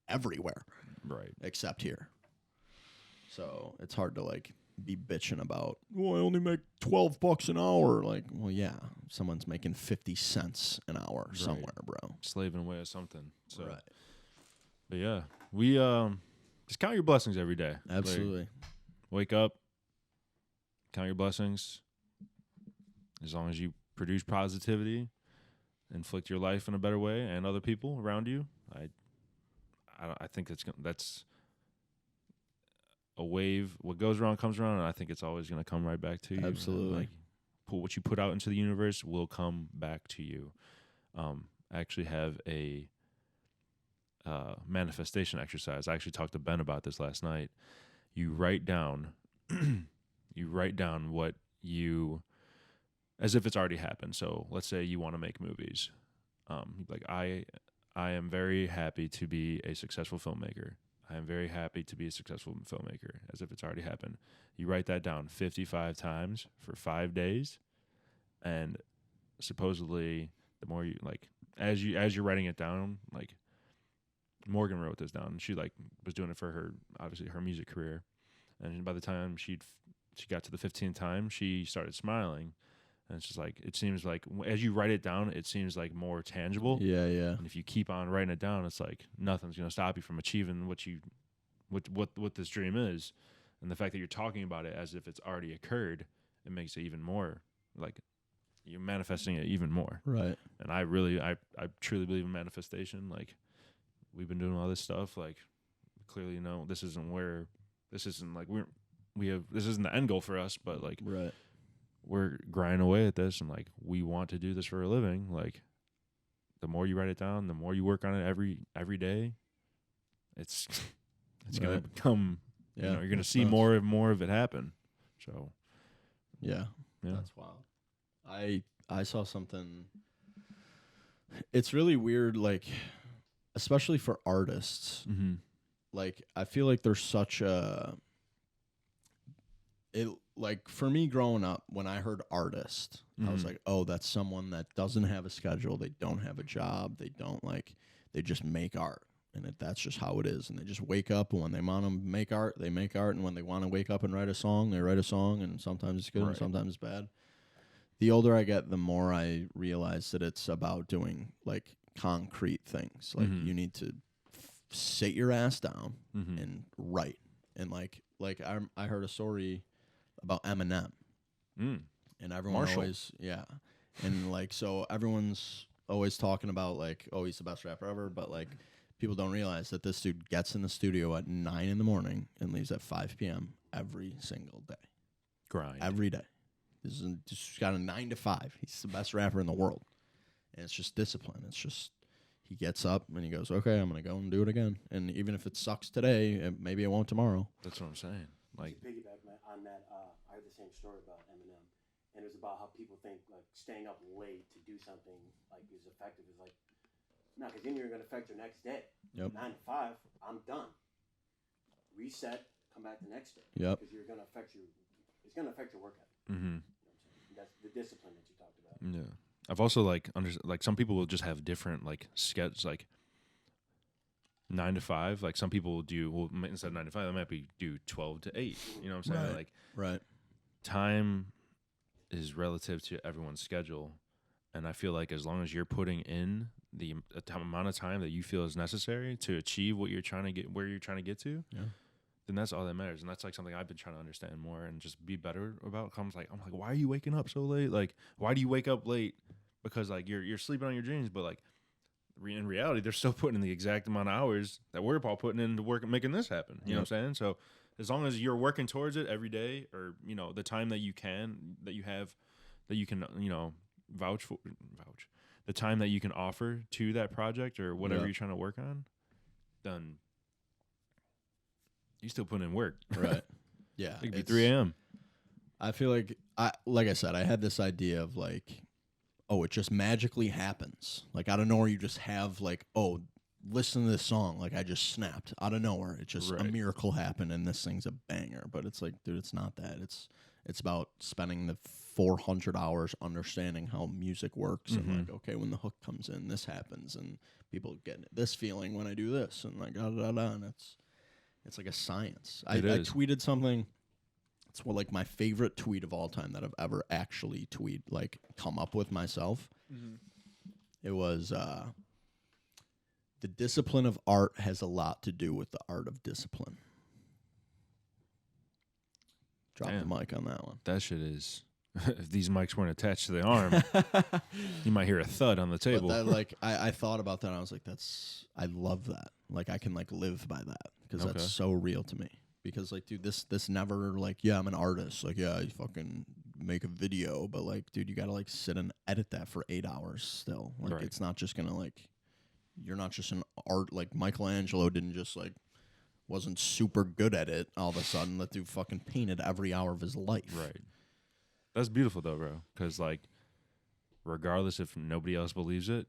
everywhere, Right. except here. So it's hard to like be bitching about, well, I only make $12 an hour. Like, well, yeah, someone's making 50 cents an hour somewhere, bro. Slaving away at something. So. Right. But yeah, we just count your blessings every day. Absolutely. Like, wake up, count your blessings. As long as you produce positivity, inflict your life in a better way, and other people around you, I think that's a wave. What goes around comes around, and I think it's always going to come right back to you. Absolutely. Like, what you put out into the universe will come back to you. I actually have a manifestation exercise. I actually talked to Ben about this last night. You write down, what you, as if it's already happened. So let's say you want to make movies. Like I am very happy to be a successful filmmaker. I am very happy to be a successful filmmaker, as if it's already happened. You write that down 55 times for 5 days, and supposedly the more you like, as you're writing it down, like Morgan wrote this down. She like was doing it for her, obviously her music career, and by the time she got to the 15th time, she started smiling. And it's just like, it seems like as you write it down, it seems like more tangible. Yeah, yeah. And if you keep on writing it down, it's like nothing's going to stop you from achieving what this dream is. And the fact that you're talking about it as if it's already occurred, it makes it even more like you're manifesting it even more. Right. And I truly believe in manifestation. Like we've been doing all this stuff. Like clearly, this isn't the end goal for us, but like, right. We're grinding away at this, and like we want to do this for a living. Like the more you write it down, the more you work on it every day, it's gonna become. Yeah, you're gonna see more and more of it happen. So yeah, that's wild. I saw something. It's really weird, like especially for artists. Mm-hmm. Like I feel like there's such like for me growing up, when I heard artist, I was like, oh, that's someone that doesn't have a schedule. They don't have a job. They just make art. And that's just how it is. And they just wake up, and when they want to make art, they make art. And when they want to wake up and write a song, they write a song. And sometimes it's good and sometimes it's bad. The older I get, the more I realize that it's about doing like concrete things. Like you need to sit your ass down and write. And like I heard a story about Eminem, and everyone always, and like so everyone's always talking about like, oh, he's the best rapper ever, but like people don't realize that this dude gets in the studio at 9 a.m. and leaves at 5 p.m. every single day, grind every day. This is just got a 9 to 5. He's the best rapper in the world, and it's just discipline. It's just he gets up and he goes, okay, I'm gonna go and do it again, and even if it sucks today, maybe it won't tomorrow. That's what I'm saying. Like to piggyback on that, I heard the same story about Eminem, and it was about how people think like staying up late to do something like is effective. Is like, no, because then you're going to affect your next day. Yep. 9 to 5, I'm done. Reset, come back the next day. Yep. Because it's going to affect your work ethic. Mm-hmm. You know what I'm saying? That's the discipline that you talked about. Yeah, I've also like some people will just have different like schedules, like 9 to 5. Like some people will do instead of 9 to 5, they might be do 12 to 8. You know what I'm saying? Like time is relative to everyone's schedule, and I feel like as long as you're putting in the amount of time that you feel is necessary to achieve what you're trying to get, where you're trying to get to, then that's all that matters. And that's like something I've been trying to understand more and just be better about. I'm like, why are you waking up so late? Like, why do you wake up late? Because like you're sleeping on your dreams, but like in reality, they're still putting in the exact amount of hours that we're all putting into work and making this happen. You know what I'm saying? So as long as you're working towards it every day, or the time that you can, that you can vouch the time that you can offer to that project or whatever you're trying to work on, then you still put in work. Right. Yeah. It could be 3 a.m. I feel like I said, I had this idea of like, oh, it just magically happens. Like out of nowhere, you just have like, oh, listen to this song. Like I just snapped out of nowhere. It just a miracle happened and this thing's a banger. But it's like, dude, it's not that. It's about spending the 400 hours understanding how music works and like, okay, when the hook comes in, this happens and people get this feeling when I do this and like and it's like a science. I tweeted something. It's like my favorite tweet of all time that I've ever actually come up with myself. It was the discipline of art has a lot to do with the art of discipline. Drop the mic on that one. That shit is. If these mics weren't attached to the arm, you might hear a thud on the table. But that, I thought about that. And I was like, I love that. Like, I can live by that because that's so real to me. Because dude, this never I'm an artist. Like, yeah, you fucking make a video, but dude, you gotta sit and edit that for 8 hours still. It's not just gonna you're not just an art. Michelangelo didn't just wasn't super good at it all of a sudden. That dude fucking painted every hour of his life. Right. That's beautiful though, bro. Because regardless if nobody else believes it,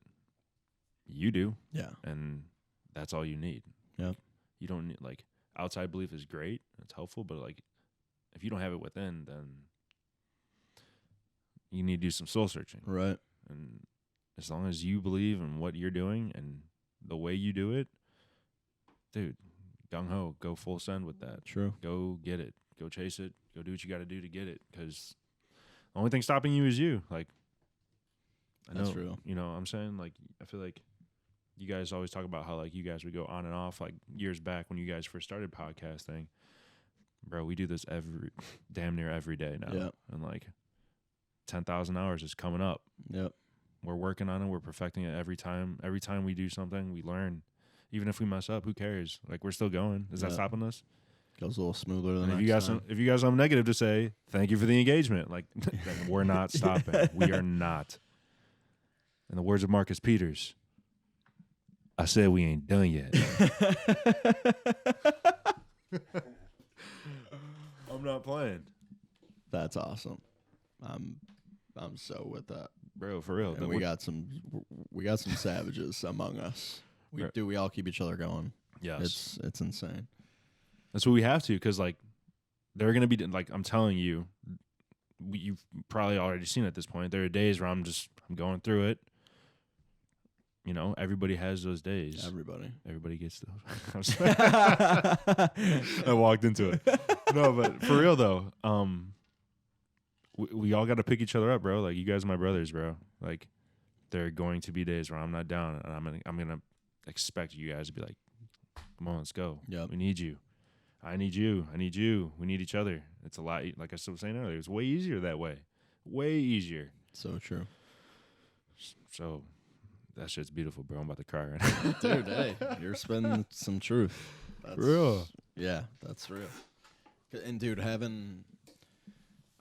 you do. Yeah. And that's all you need. Yeah. You don't need outside belief is great. It's helpful, but if you don't have it within, then you need to do some soul searching. Right. And as long as you believe in what you're doing and the way you do it, dude, gung ho, go full send with that. True. Go get it. Go chase it. Go do what you got to do to get it. Because the only thing stopping you is you. I know, that's real. You know what I'm saying? I feel like you guys always talk about how you guys would go on and off years back when you guys first started podcasting. Bro, we do this damn near every day now. Yep. And 10,000 hours is coming up. Yep. We're working on it. We're perfecting it every time. Every time we do something, we learn. Even if we mess up, who cares? We're still going. Is that stopping us? Goes a little smoother than if you got if you guys have something negative to say, thank you for the engagement. Then we're not stopping. We are not. In the words of Marcus Peters, I said we ain't done yet. I'm not playing. That's awesome. I'm so with that, bro. For real. And we got some savages among us. We all keep each other going. Yes, it's insane. That's what we have to, because they're gonna be I'm telling you, you've probably already seen at this point. There are days where I'm going through it. Everybody has those days. Everybody gets those. I walked into it. No, but for real though, we all got to pick each other up, bro. You guys are my brothers, bro. There are going to be days where I'm not down, and I'm gonna expect you guys to be come on, let's go. Yeah, we need you. I need you. I need you. We need each other. It's a lot. Like I was saying earlier, it's way easier that way. Way easier. So true. So. That shit's beautiful, bro. I'm about to cry right now. Dude, hey, you're spending some truth. That's real. Yeah, that's real. And dude,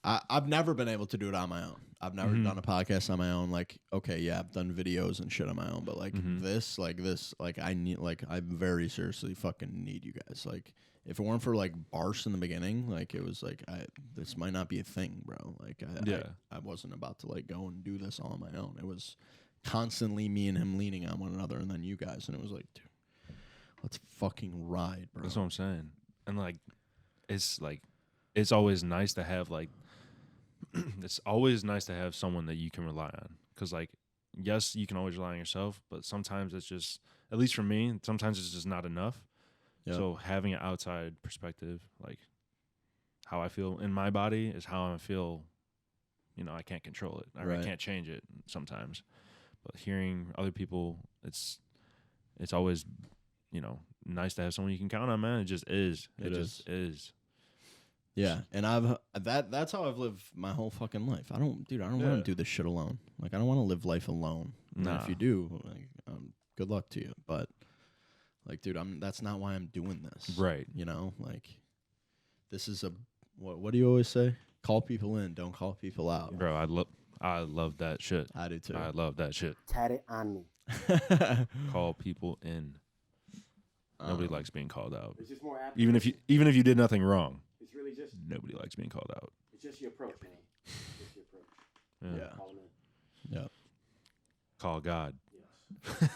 I've never been able to do it on my own. I've never done a podcast on my own. Okay, yeah, I've done videos and shit on my own, but I need, I very seriously fucking need you guys. If it weren't for Barce in the beginning, it was this might not be a thing, bro. I wasn't about to go and do this all on my own. It was constantly me and him leaning on one another, and then you guys, and it was dude, let's fucking ride, bro. That's what I'm saying. And it's always nice to have it's always nice to have someone that you can rely on, because yes, you can always rely on yourself, but sometimes it's just, at least for me, sometimes it's just not enough. Yep. So having an outside perspective, how I feel in my body is how I feel. I can't control it. I can't change it sometimes. But hearing other people, it's always, nice to have someone you can count on, man. It just is. It just is. Yeah, and that's how I've lived my whole fucking life. I don't want to do this shit alone. Like, I don't want to live life alone. Nah. And if you do, like, good luck to you. But, like, dude, that's not why I'm doing this. Right. You know, like, this is what do you always say? Call people in, don't call people out. Bro, I love that shit. I do too. I love that shit. Tat it on me. Call people in. Nobody likes being called out. It's just more apt. Even if you did nothing wrong. It's really just. Nobody likes being called out. It's just your approach, man. It's just your approach. Yeah. Call 'em in. Yeah. Call God. Yes.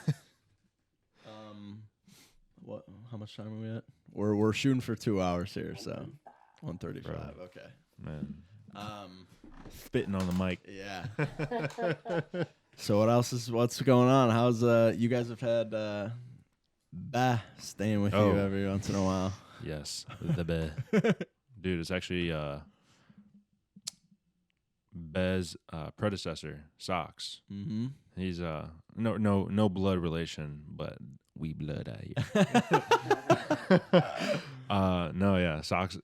What? How much time are we at? We're shooting for 2 hours here, so 1:35. Okay. Man. Spitting on the mic. Yeah. So what's going on? How's you guys have had staying with you every once in a while? Yes, the bear. Dude, it's actually Bez predecessor, Socks. Mm-hmm. He's no blood relation, but we blood no, yeah, Socks.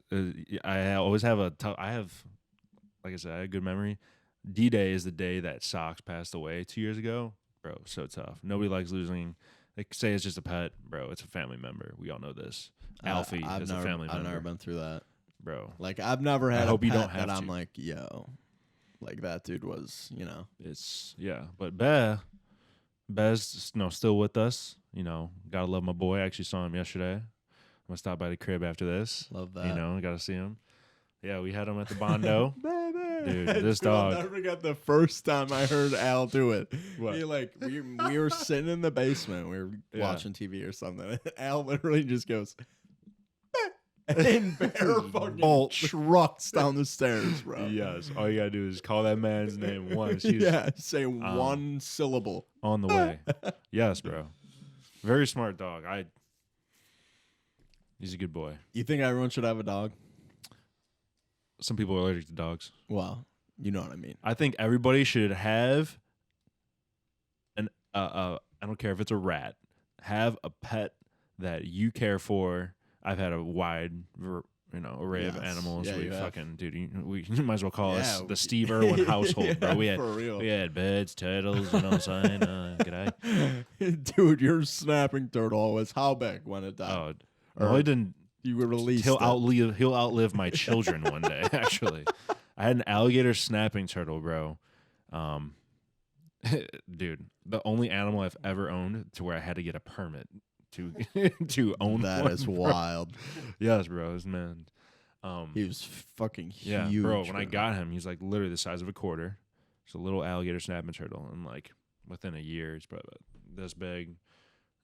I always have like I said, I had a good memory. D-Day is the day that Socks passed away 2 years ago. Bro, so tough. Nobody likes losing. They say it's just a pet. Bro, it's a family member. We all know this. Alfie is a family member. I've never been through that. Bro. Like, I've never had I hope a you pet don't have that to. I'm like, yo. Like, that dude was, you know. It's, yeah. But Bez, still with us. You know, gotta love my boy. I actually saw him yesterday. I'm gonna stop by the crib after this. Love that. You know, gotta see him. Yeah, we had him at the Bondo. Baby. Dude, this dog. I'll never forget the first time I heard Al do it. What? He, like, we were sitting in the basement. We were watching TV or something. And Al literally just goes, and Bear fucking trucks down the stairs, bro. Yes. All you gotta do is call that man's name once. He's Say one syllable. on the way. Yes, bro. Very smart dog. He's a good boy. You think everyone should have a dog? Some people are allergic to dogs. Well, you know what I mean. I think everybody should have I don't care if it's a rat. Have a pet that you care for. I've had a wide, array of animals. Yeah, we you have. fucking, dude, you might as well call us Yeah, the Steve Irwin household, bro. We for real. we had beds, turtles, you know what I'm saying? G'day. Dude, your snapping turtle was how big when it died? Oh, no, he didn't. You were released. He'll outlive my children one day. Actually, I had an alligator snapping turtle, bro. Dude, the only animal I've ever owned to where I had to get a permit to own that one, is bro. wild. Yes, bro. This man. He was fucking huge. Yeah, bro. When I got him, he's like literally the size of a quarter. It's a little alligator snapping turtle, and like within a year, it's probably about this big.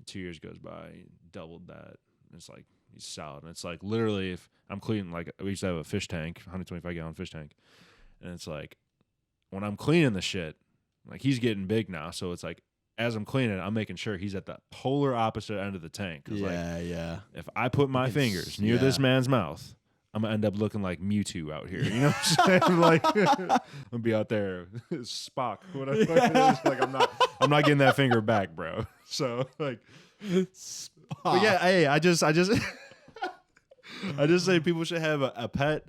2 years goes by, he doubled that. It's like he's solid. And it's like literally, if I'm cleaning, like we used to have a fish tank, 125-gallon fish tank, and it's like when I'm cleaning the shit, like he's getting big now, so it's like as I'm cleaning it, I'm making sure he's at the polar opposite end of the tank. Yeah. If I put my fingers near this man's mouth, I'm gonna end up looking like Mewtwo out here. You know what I'm saying? Like I'm gonna be out there, Spock. Whatever it is. Like I'm not getting that finger back, bro. So like, but yeah. Hey, I just I just say people should have a pet.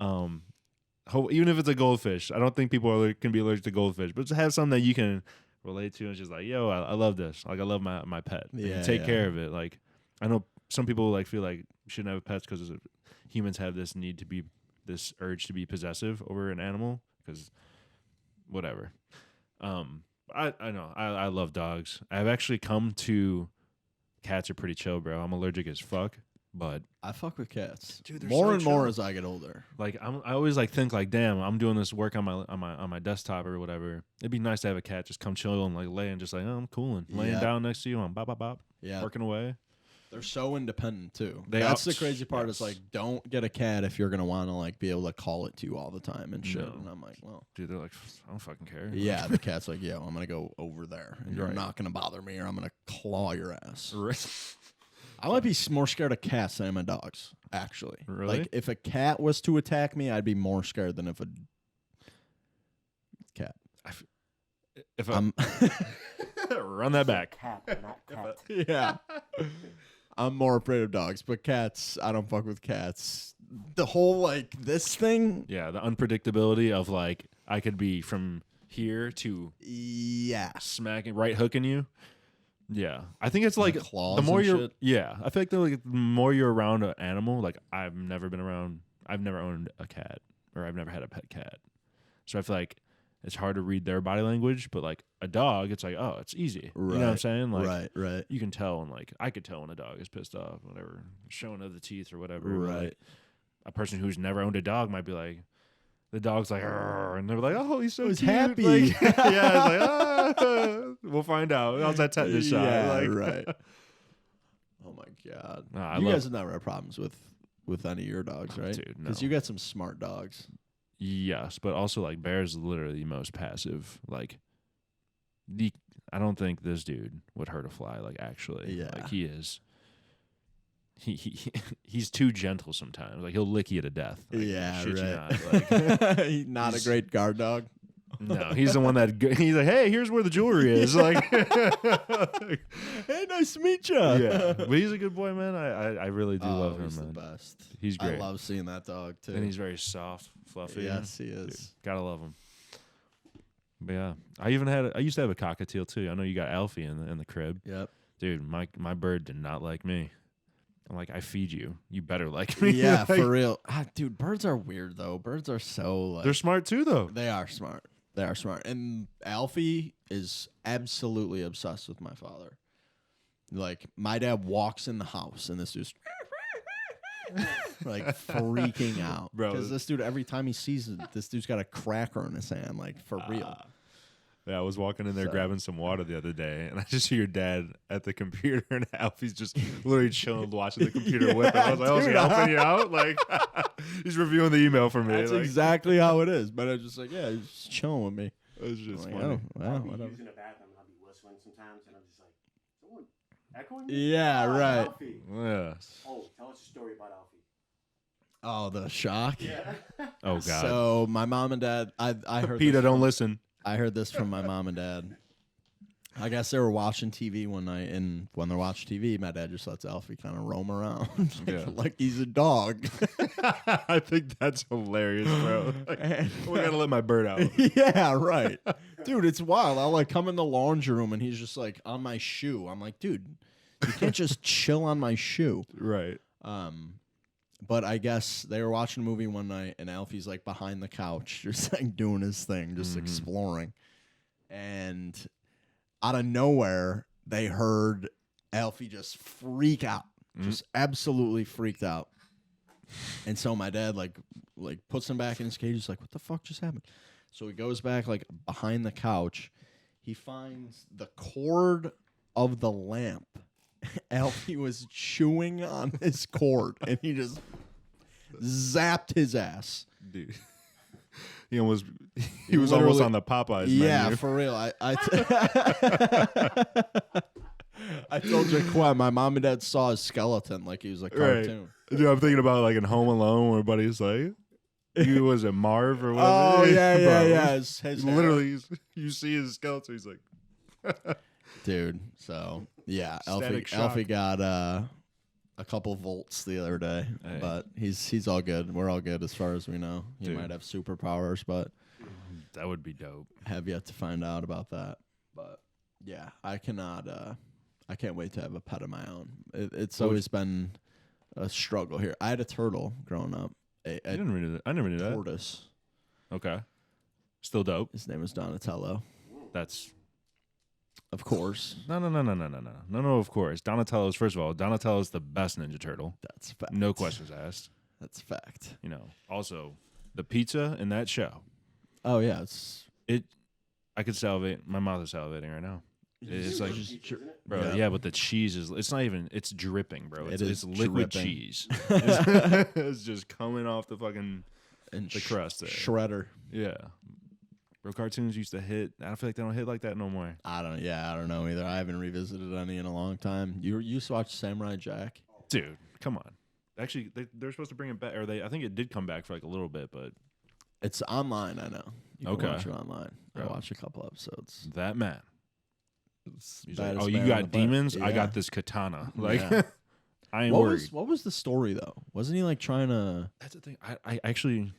Even if it's a goldfish, I don't think people can be allergic to goldfish, but just have something that you can relate to and just like, yo, I love this. Like I love my pet. Yeah, take care of it. Like I know some people like feel like you shouldn't have pets because humans have this urge to be possessive over an animal because whatever. I know I love dogs. I've actually come to cats are pretty chill, bro. I'm allergic as fuck, but I fuck with cats. Dude, they're more so and more chill. as I get older. like I always like think like, damn, I'm doing this work on my desktop or whatever. It'd be nice to have a cat just come chill and like lay and just like, oh, I'm cooling, laying down next to you, I'm bop, Yeah, working away. they're so independent too. They That's are- the crazy part. yes. Is like, don't get a cat if you're gonna want to like be able to call it to you all the time and shit. No. And I'm like, well, Dude, they're like, I don't fucking care. yeah. The cat's like, yo, I'm gonna go over there, and you're Right. not gonna bother me, or I'm gonna claw your ass. Right. I might be more scared of cats than I am of dogs. Actually, Really? Like if a cat was to attack me, I'd be more scared than if a cat. If I I'm run that back. Cat, not cat. yeah. I'm more afraid of dogs, but cats, I don't fuck with cats. The whole like this thing. Yeah, the unpredictability of like I could be from here to smacking right hooking you. Yeah, I think it's like claws the more and you're. shit. Yeah, I feel like the more you're around an animal. Like I've never owned a cat, or I've never had a pet cat. So I feel like it's hard to read their body language, but like a dog, it's like, oh, it's easy. Right. You know what I'm saying? Like, Right. you can tell, and like I could tell when a dog is pissed off, whatever, showing of the teeth or whatever. Right. Like, a person who's never owned a dog might be like, the dog's like, "Arr," and they're like, oh, he's so He's cute. happy. Like, yeah, it's like, we'll find out. How's that tetanus shot? Yeah, Like, right. Oh my god. Nah, You guys have never had problems with any of your dogs, right? Dude, no. Because you got some smart dogs. Yes, but also like Bear's literally the most passive. Like, I don't think this dude would hurt a fly. Like actually, Yeah. like he is. He's too gentle sometimes. Like he'll lick you to death. Like, Yeah, shit you right. not. Like, He's not a he's- great guard dog. no, he's the one that he's like, hey, here's where the jewelry is. Like, Hey, nice to meet you. yeah, but he's a good boy, man. I really do love him, He's man. the best. He's great. I love seeing that dog too. And he's very soft, fluffy. Yes, he Dude, is. gotta love him. But yeah, I used to have a cockatiel too. I know you got Alfie in the crib. Yep. Dude, my bird did not like me. I'm like, I feed you. You better like me. Yeah, Like, for real. Dude, birds are weird though. Birds are so like they're smart too, though. they are smart. They are smart. And Alfie is absolutely obsessed with my father. Like my dad walks in the house and this dude's like freaking out. Bro. Because this dude, every time he sees it, this dude's got a cracker in his hand, like for real. Yeah, I was walking in there So- grabbing some water the other day, and I just see your dad at the computer, and Alfie's just literally chilling, watching the computer with him. I was like, oh, is he dude, helping you out? Like, he's reviewing the email for me. That's like, exactly how it is. But I'm just like, yeah, he's just chilling with me. it was just I'm funny. like, oh, wow, I'll be whatever. using the bathroom and I'll be whistling sometimes, and I'm just like, someone echoing me? Yeah, right. Alfie. Yeah. Oh, tell us a story about Alfie. Oh, the shock. Yeah. Oh, God. So my mom and dad, I heard PETA, this don't from- listen. I heard this from my mom and dad. I guess they were watching TV one night, and when they're watching TV, my dad just lets Alfie kind of roam around Yeah. like he's a dog. I think that's hilarious, bro. Like, we gotta let my bird out. Yeah, right. Dude, it's wild. I'll like come in the laundry room, and he's just like on my shoe. I'm like, dude, you can't just chill on my shoe. Right. But I guess they were watching a movie one night, and Alfie's like behind the couch, just like doing his thing, just exploring. And out of nowhere, they heard Alfie just freak out, just absolutely freaked out. And so my dad like puts him back in his cage. He's like, "What the fuck just happened?" So he goes back like behind the couch. He finds the cord of the lamp. Alfie was chewing on his cord, and he just zapped his ass. Dude. He was almost Literally- on the Popeyes Yeah, menu. for real. I told Jaquan, my mom and dad saw his skeleton like he was a cartoon. Dude, I'm thinking about like in Home Alone where buddy's like, was it Marv or whatever? Oh, yeah, Bro, yeah. His Literally, you see his skeleton. He's like, Dude, so yeah, Static shock. Alfie got a couple volts the other day, Hey. but he's all good. We're all good as far as we know. He Dude. might have superpowers, but that would be dope. have yet to find out about that. But yeah, I cannot. I can't wait to have a pet of my own. It's always been a struggle here. I had a turtle growing up. I never knew that. Tortoise. Okay. Still dope. His name was Donatello. That's Of course. no, of course. Donatello's, first of all, Donatello's the best Ninja Turtle. That's fact. No questions asked. That's fact. You know, also the pizza in that show. Oh yeah, I could salivate. My mouth is salivating right now. It's like, bro, Yeah. yeah, but the cheese is, it's not even, it's dripping, bro. It It's, is it's liquid dripping. cheese. It's just coming off the fucking, and the crust there. shredder. yeah. Bro, cartoons used to hit. I feel like they don't hit like that no more. I don't know either. I haven't revisited any in a long time. You used to watch Samurai Jack? Dude, come on. Actually, they're supposed to bring it back, or I think it did come back for like a little bit, but It's online, I know. You can Okay. watch it online. I Oh. watched a couple episodes. that man. It's He's like, baddest oh, you man on got the planet. demons? I Yeah. got this katana. Like, Yeah. I ain't worried. What was the story though? Wasn't he like trying to? That's the thing. I actually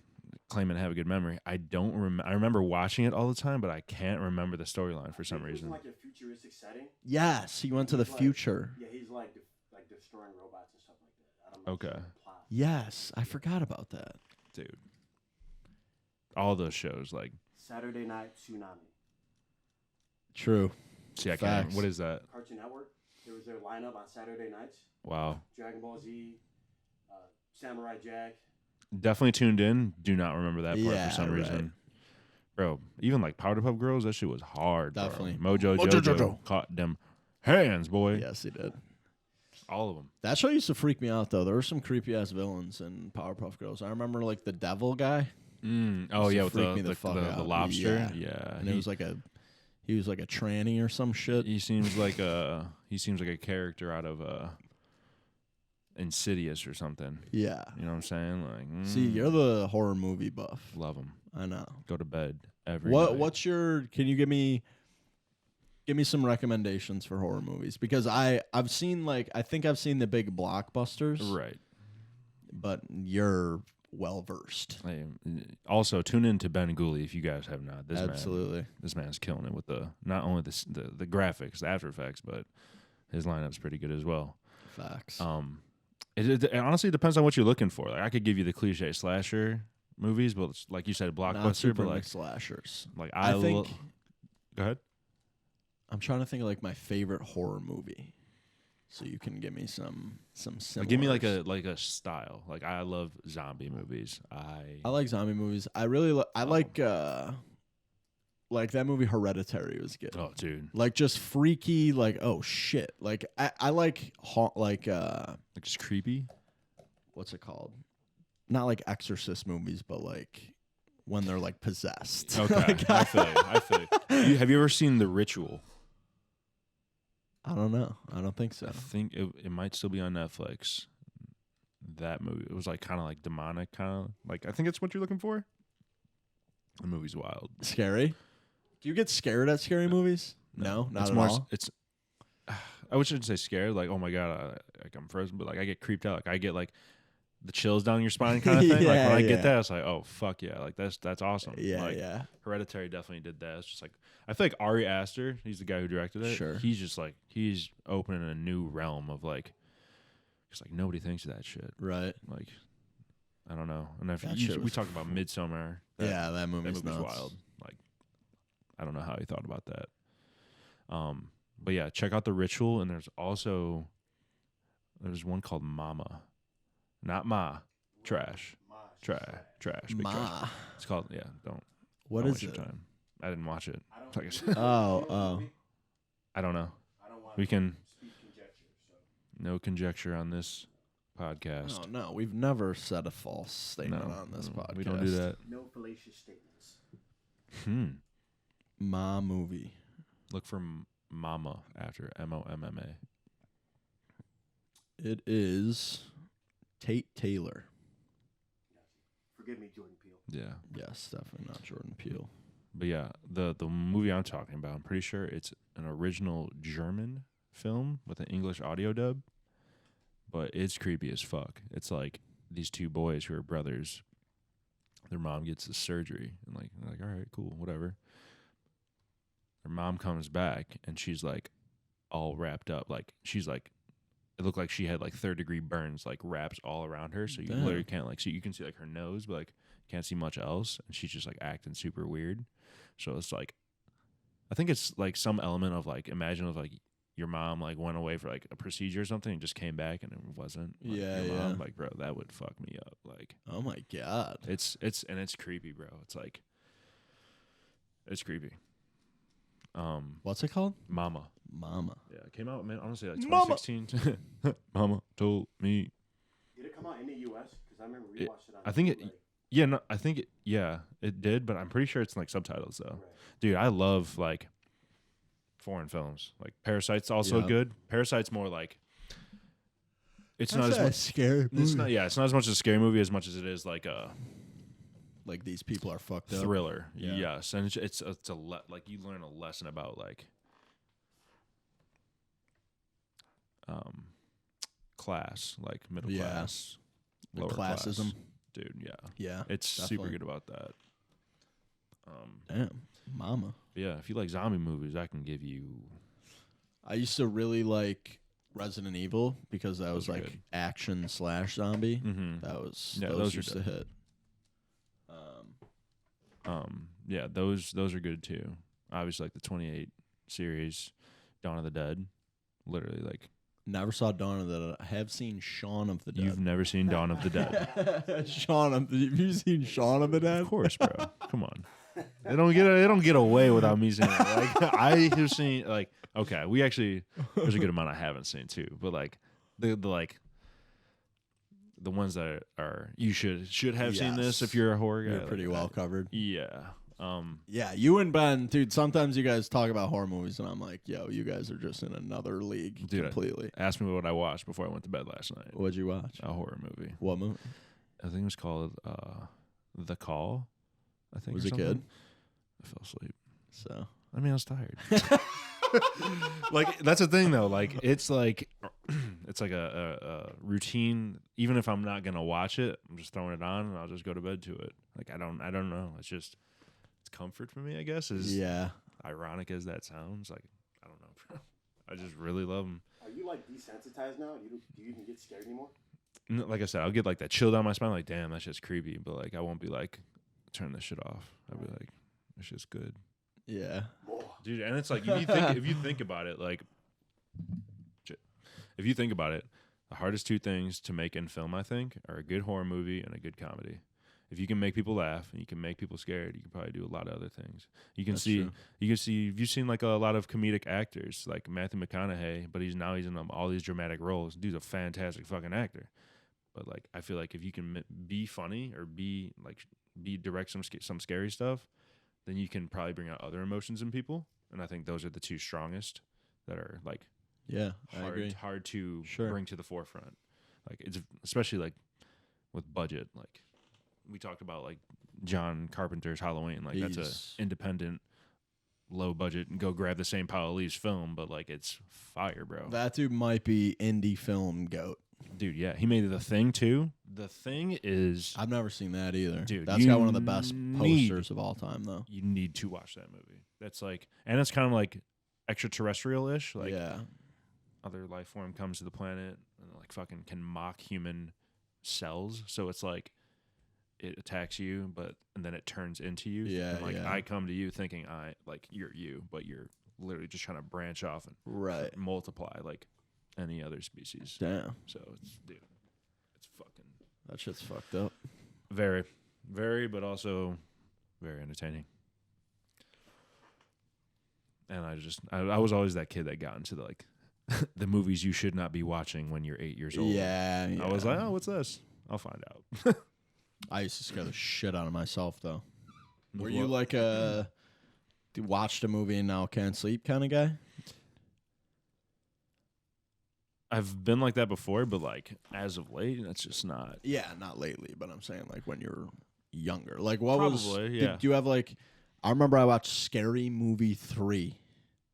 claim and have a good memory. I don't remember. I remember watching it all the time, but I can't remember the storyline for some reason. Like a futuristic setting. Yes, he went to the future. Yeah, he's like destroying robots and stuff like that. I don't know. Okay. Plot. Yes, I forgot about that. Dude. All those shows, like Saturday Night Tsunami. True. See, I Facts. can't. What is that? Cartoon Network. There was their lineup on Saturday nights. Wow. Dragon Ball Z, Samurai Jack. Definitely tuned in. Do not remember that part Yeah, for some right. reason. Bro, even like Powerpuff Girls, that shit was hard. Bro. Definitely. Mojo Jojo caught them hands, boy. Yes, he did. All of them. That show used to freak me out though. There were some creepy ass villains in Powerpuff Girls. I remember like the devil guy. Oh Used to yeah, with freak me the fuck out. lobster. Yeah, And it was like he was like a tranny or some shit. he seems like a character out of Insidious or something. Yeah. You know what I'm saying? Like, See, you're the horror movie buff. love them. I know. Go to bed every night. What's your? Can you give me some recommendations for horror movies? Because I've seen I think I've seen the big blockbusters. Right. But you're well versed. Also, tune in to Ben Gooley if you guys have not. Absolutely. This man's killing it with not only the graphics, the After Effects, but his lineup's pretty good as well. Facts. It honestly depends on what you're looking for. Like I could give you the cliche slasher movies, but it's, like you said, Not blockbuster. super But like like slashers. like I think. Go ahead. I'm trying to think of like my favorite horror movie, so you can give me some Like, give me like similars. a style. Like I love zombie movies. I like zombie movies. I really like that movie Hereditary was good. Oh, dude, Like just freaky, like oh shit. Like I like like just creepy. what's it called? Not like Exorcist movies, but like when they're like possessed. Okay, Like, I feel you. Have you ever seen The Ritual? I don't know. I don't think so. I think it might still be on Netflix. That movie, it was like kind of like demonic, kind of like I think it's what you're looking for. The movie's wild. Scary? Do you get scared at scary movies? No, not it's at more, all. It's I shouldn't say scared. Like oh my god, like I'm frozen, but like I get creeped out. Like I get like the chills down your spine kind of thing. Like Yeah, when I yeah. get that, it's like oh fuck yeah, like that's awesome. Yeah, like, yeah. Hereditary definitely did that. It's just like I feel like Ari Aster, he's the guy who directed it. Sure. He's just like he's opening a new realm of like, just like nobody thinks of that shit. Right. Like I don't know. And if That we shit was talked about Midsommar. Yeah, that movie's nuts. wild. Like I don't know how he thought about that. But yeah, check out The Ritual, and there's one called Mama, not Ma, trash, big trash. Ma. It's called Don't. What don't is waste your it? time. I didn't watch it. Like I said, Oh. I don't know. We can no conjecture on this podcast. Oh no, we've never said a false statement No, on this no, podcast. we don't do that. No fallacious statements. Ma movie. Look for Mama after Momma. It is Tate Taylor. Forgive me, Jordan Peele. Yeah. Yes, definitely not Jordan Peele. But yeah, the movie I'm talking about, I'm pretty sure it's an original German film with an English audio dub, but it's creepy as fuck. It's like these two boys who are brothers. Their mom gets the surgery, and they're like, all right, cool, whatever. Their mom comes back, and she's like all wrapped up. Like she's like, it looked like she had like third-degree burns, like wraps all around her, so you Damn. literally can't like see. You can see like her nose, but like can't see much else, and she's just like acting super weird. So it's like, I think it's like some element of like, imagine if like your mom like went away for like a procedure or something and just came back and it wasn't like, Yeah, your yeah. mom. Like, bro, that would fuck me up. Like, Oh my god. it's creepy, bro. It's like, it's creepy. What's it called? Mama. Mama. Yeah, it came out, man, honestly, like Mama. 2016. Mama told me. Did it come out in the U.S.? Because I remember we It- watched it on I think bootleg. Yeah, no, I think it did, but I'm pretty sure it's in, like subtitles though. Right. Dude, I love like foreign films. Like Parasite's also Yeah. good. Parasite's more like it's not as much scary. it's not as much a scary movie as much as it is like a Like these people are fucked up. thriller. Yeah. Yes, and it's like you learn a lesson about like class, like middle Yeah. class, The lower classism. class. Dude, yeah. Yeah. It's super definitely. good about that. Damn, mama. Yeah, if you like zombie movies, I can give you. I used to really like Resident Evil because that was are like good. action / zombie. Mm-hmm. That was Yeah, those those are used to good. hit. Yeah, those are good too. Obviously, like the 28 series, Dawn of the Dead. Literally, like Never saw Dawn of the Dead. I have seen Shaun of the Dead. you've never seen Dawn of the Dead. Have you seen Shaun of the Dead? Of course, bro. Come on. They don't get away without me seeing it. Like I have seen like okay, we actually there's a good amount I haven't seen too, but like the like the ones that are you should have seen this Yes. if you're a horror guy. You're like, pretty well covered. Yeah. Yeah, you and Ben, dude, sometimes you guys talk about horror movies and I'm like, yo, you guys are just in another league Dude, completely. Ask me what I watched before I went to bed last night. What'd you watch? A horror movie. What movie? I think it was called The Call. I think. Was or it something. good? I fell asleep. So I mean, I was tired. Like that's the thing though. Like it's like a routine. Even if I'm not gonna watch it, I'm just throwing it on and I'll just go to bed to it. Like I don't know. It's comfort for me. I guess is yeah. ironic as that sounds. Like I don't know, bro. I just really love them. Are you like desensitized now? Do you even get scared anymore? Like I said, I'll get like that chill down my spine. Like damn, that's just creepy. But like I won't be like turn this shit off. I'll be like it's just good. Yeah. Dude, and it's like if you think about it, like if you think about it, the hardest two things to make in film, I think, are a good horror movie and a good comedy. If you can make people laugh and you can make people scared, you can probably do a lot of other things. That's true. You've seen like a lot of comedic actors, like Matthew McConaughey, but he's in all these dramatic roles. Dude's a fantastic fucking actor. But like, I feel like if you can be funny or be direct some scary stuff, then you can probably bring out other emotions in people. And I think those are the two strongest that are like Yeah. I agree. hard to Sure. bring to the forefront. Like it's especially like with budget. Like we talked about like John Carpenter's Halloween. Like that's He's- a independent, low budget and go grab the same Pile of Leaves film, but like it's fire, bro. That dude might be indie film goat. Dude, yeah, he made The Thing too. The Thing is I've never seen that either. Dude, That's you got one of the best need- posters of all time, though. you need to watch that movie. That's like, and it's kind of like extraterrestrial-ish. Like yeah. other life form comes to the planet and like fucking can mock human cells. So it's like it attacks you, and then it turns into you. Yeah, And like yeah. I come to you thinking you're you, but you're literally just trying to branch off and Right. multiply like any other species. Damn. So it's fucking That shit's fucked up. very, very, but also very entertaining. And I was always that kid that got into the movies you should not be watching when you're 8 years old. Yeah, I was like, oh, what's this? I'll find out. I used to scare the shit out of myself, though. Were With you what? like watched a movie and now can't sleep kind of guy? I've been like that before, but like as of late, that's just not. Yeah, not lately, but I'm saying like when you're younger. Like what Probably, yeah. do you have like I remember I watched Scary Movie 3.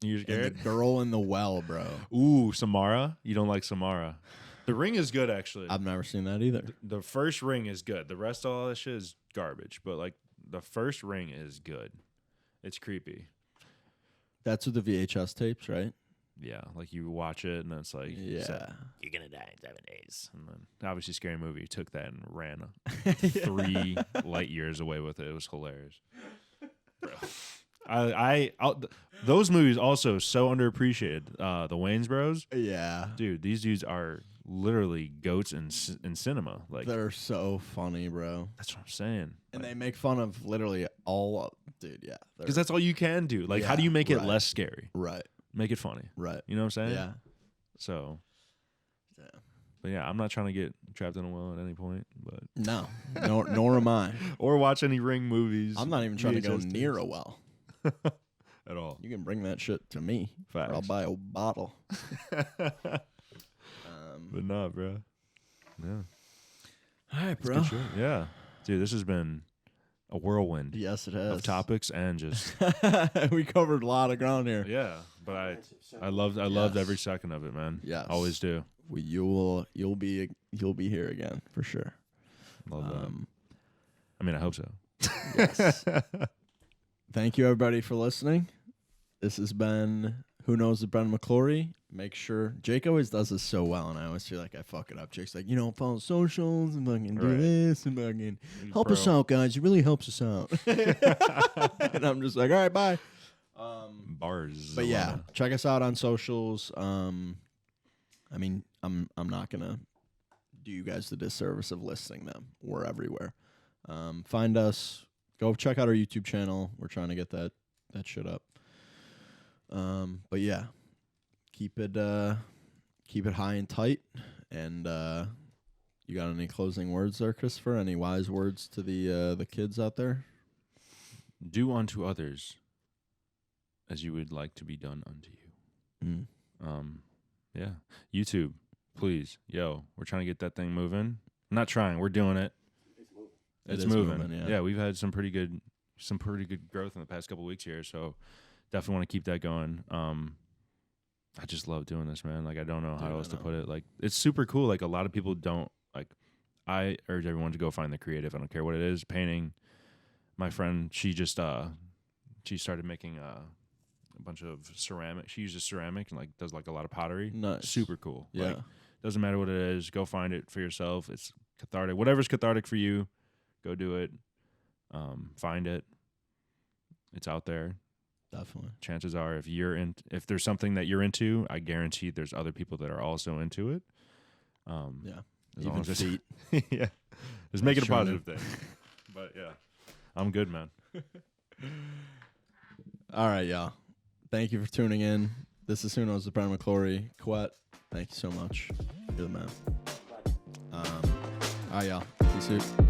You're And the scared? girl in the well, bro. Ooh, Samara. You don't like Samara. The Ring is good, actually. I've never seen that either. The first Ring is good. The rest of all that shit is garbage. But like the first Ring is good. It's creepy. That's with the VHS tapes, right? Yeah, like you watch it and it's like, Yeah. so you're gonna die in 7 days. And then obviously Scary Movie took that and ran 3 light years away with it. It was hilarious. Bro. Those movies also so underappreciated. The Wayans Bros, Yeah. dude, these dudes are literally goats in cinema. Like They're so funny, bro. that's what I'm saying. And they make fun of literally dude, yeah. Because that's all you can do. Like, how do you make it right. less scary? Right, Make it funny. right. You know what I'm saying? Yeah. So, Damn. but yeah, I'm not trying to get trapped in a well at any point, but No, nor am I. or watch any Ring movies. I'm not even trying to go VHS near tapes a well. at all. You can bring that shit to me. Or I'll Facts. buy a bottle. But nah, bro. Yeah. All right, It's good shit. Yeah. Dude, this has been a whirlwind Yes, it has. of topics and just we covered a lot of ground here. yeah. But I loved every second of it, man. Yes. Always do. You'll be here again for sure. Love that. I mean, I hope so. Yes. Thank you everybody for listening. This has been Who Knows the Brendan McClorey. Make sure Jake always does this so well, and I always feel like I fuck it up. Jake's like, follow socials and fucking do this and fucking help us out, guys. It really helps us out. And I'm just like, all right, bye. Bars. But yeah, check us out on socials. I mean, I'm not gonna do you guys the disservice of listing them. We're everywhere. Find us. Go check out our YouTube channel. We're trying to get that shit up. But yeah, keep it high and tight. And you got any closing words there, Christopher? Any wise words to the kids out there? Do unto others as you would like to be done unto you. Yeah. YouTube, please. Yo, we're trying to get that thing moving. I'm not trying. We're doing it. It's moving. Yeah, we've had some pretty good growth in the past couple of weeks here, so definitely want to keep that going. I just love doing this, man. Like, I don't know how else to put it. Like, it's super cool. Like, a lot of people don't, like, I urge everyone to go find the creative. I don't care what it is. Painting. My friend, she just she started making a bunch of ceramic. She uses ceramic and like does like a lot of pottery. Nice. Super cool. Yeah. Like, doesn't matter what it is. Go find it for yourself. It's cathartic. Whatever's cathartic for you, go do it. Find it. It's out there. Definitely. Chances are, if there's something that you're into, I guarantee there's other people that are also into it. Yeah. As Even long as feet. yeah. Just make it a positive thing. But yeah, I'm good, man. All right, y'all. Thank you for tuning in. This is Who Knows the Brendan McClorey. Quet, thank you so much. You're the man. All right, y'all. Peace out.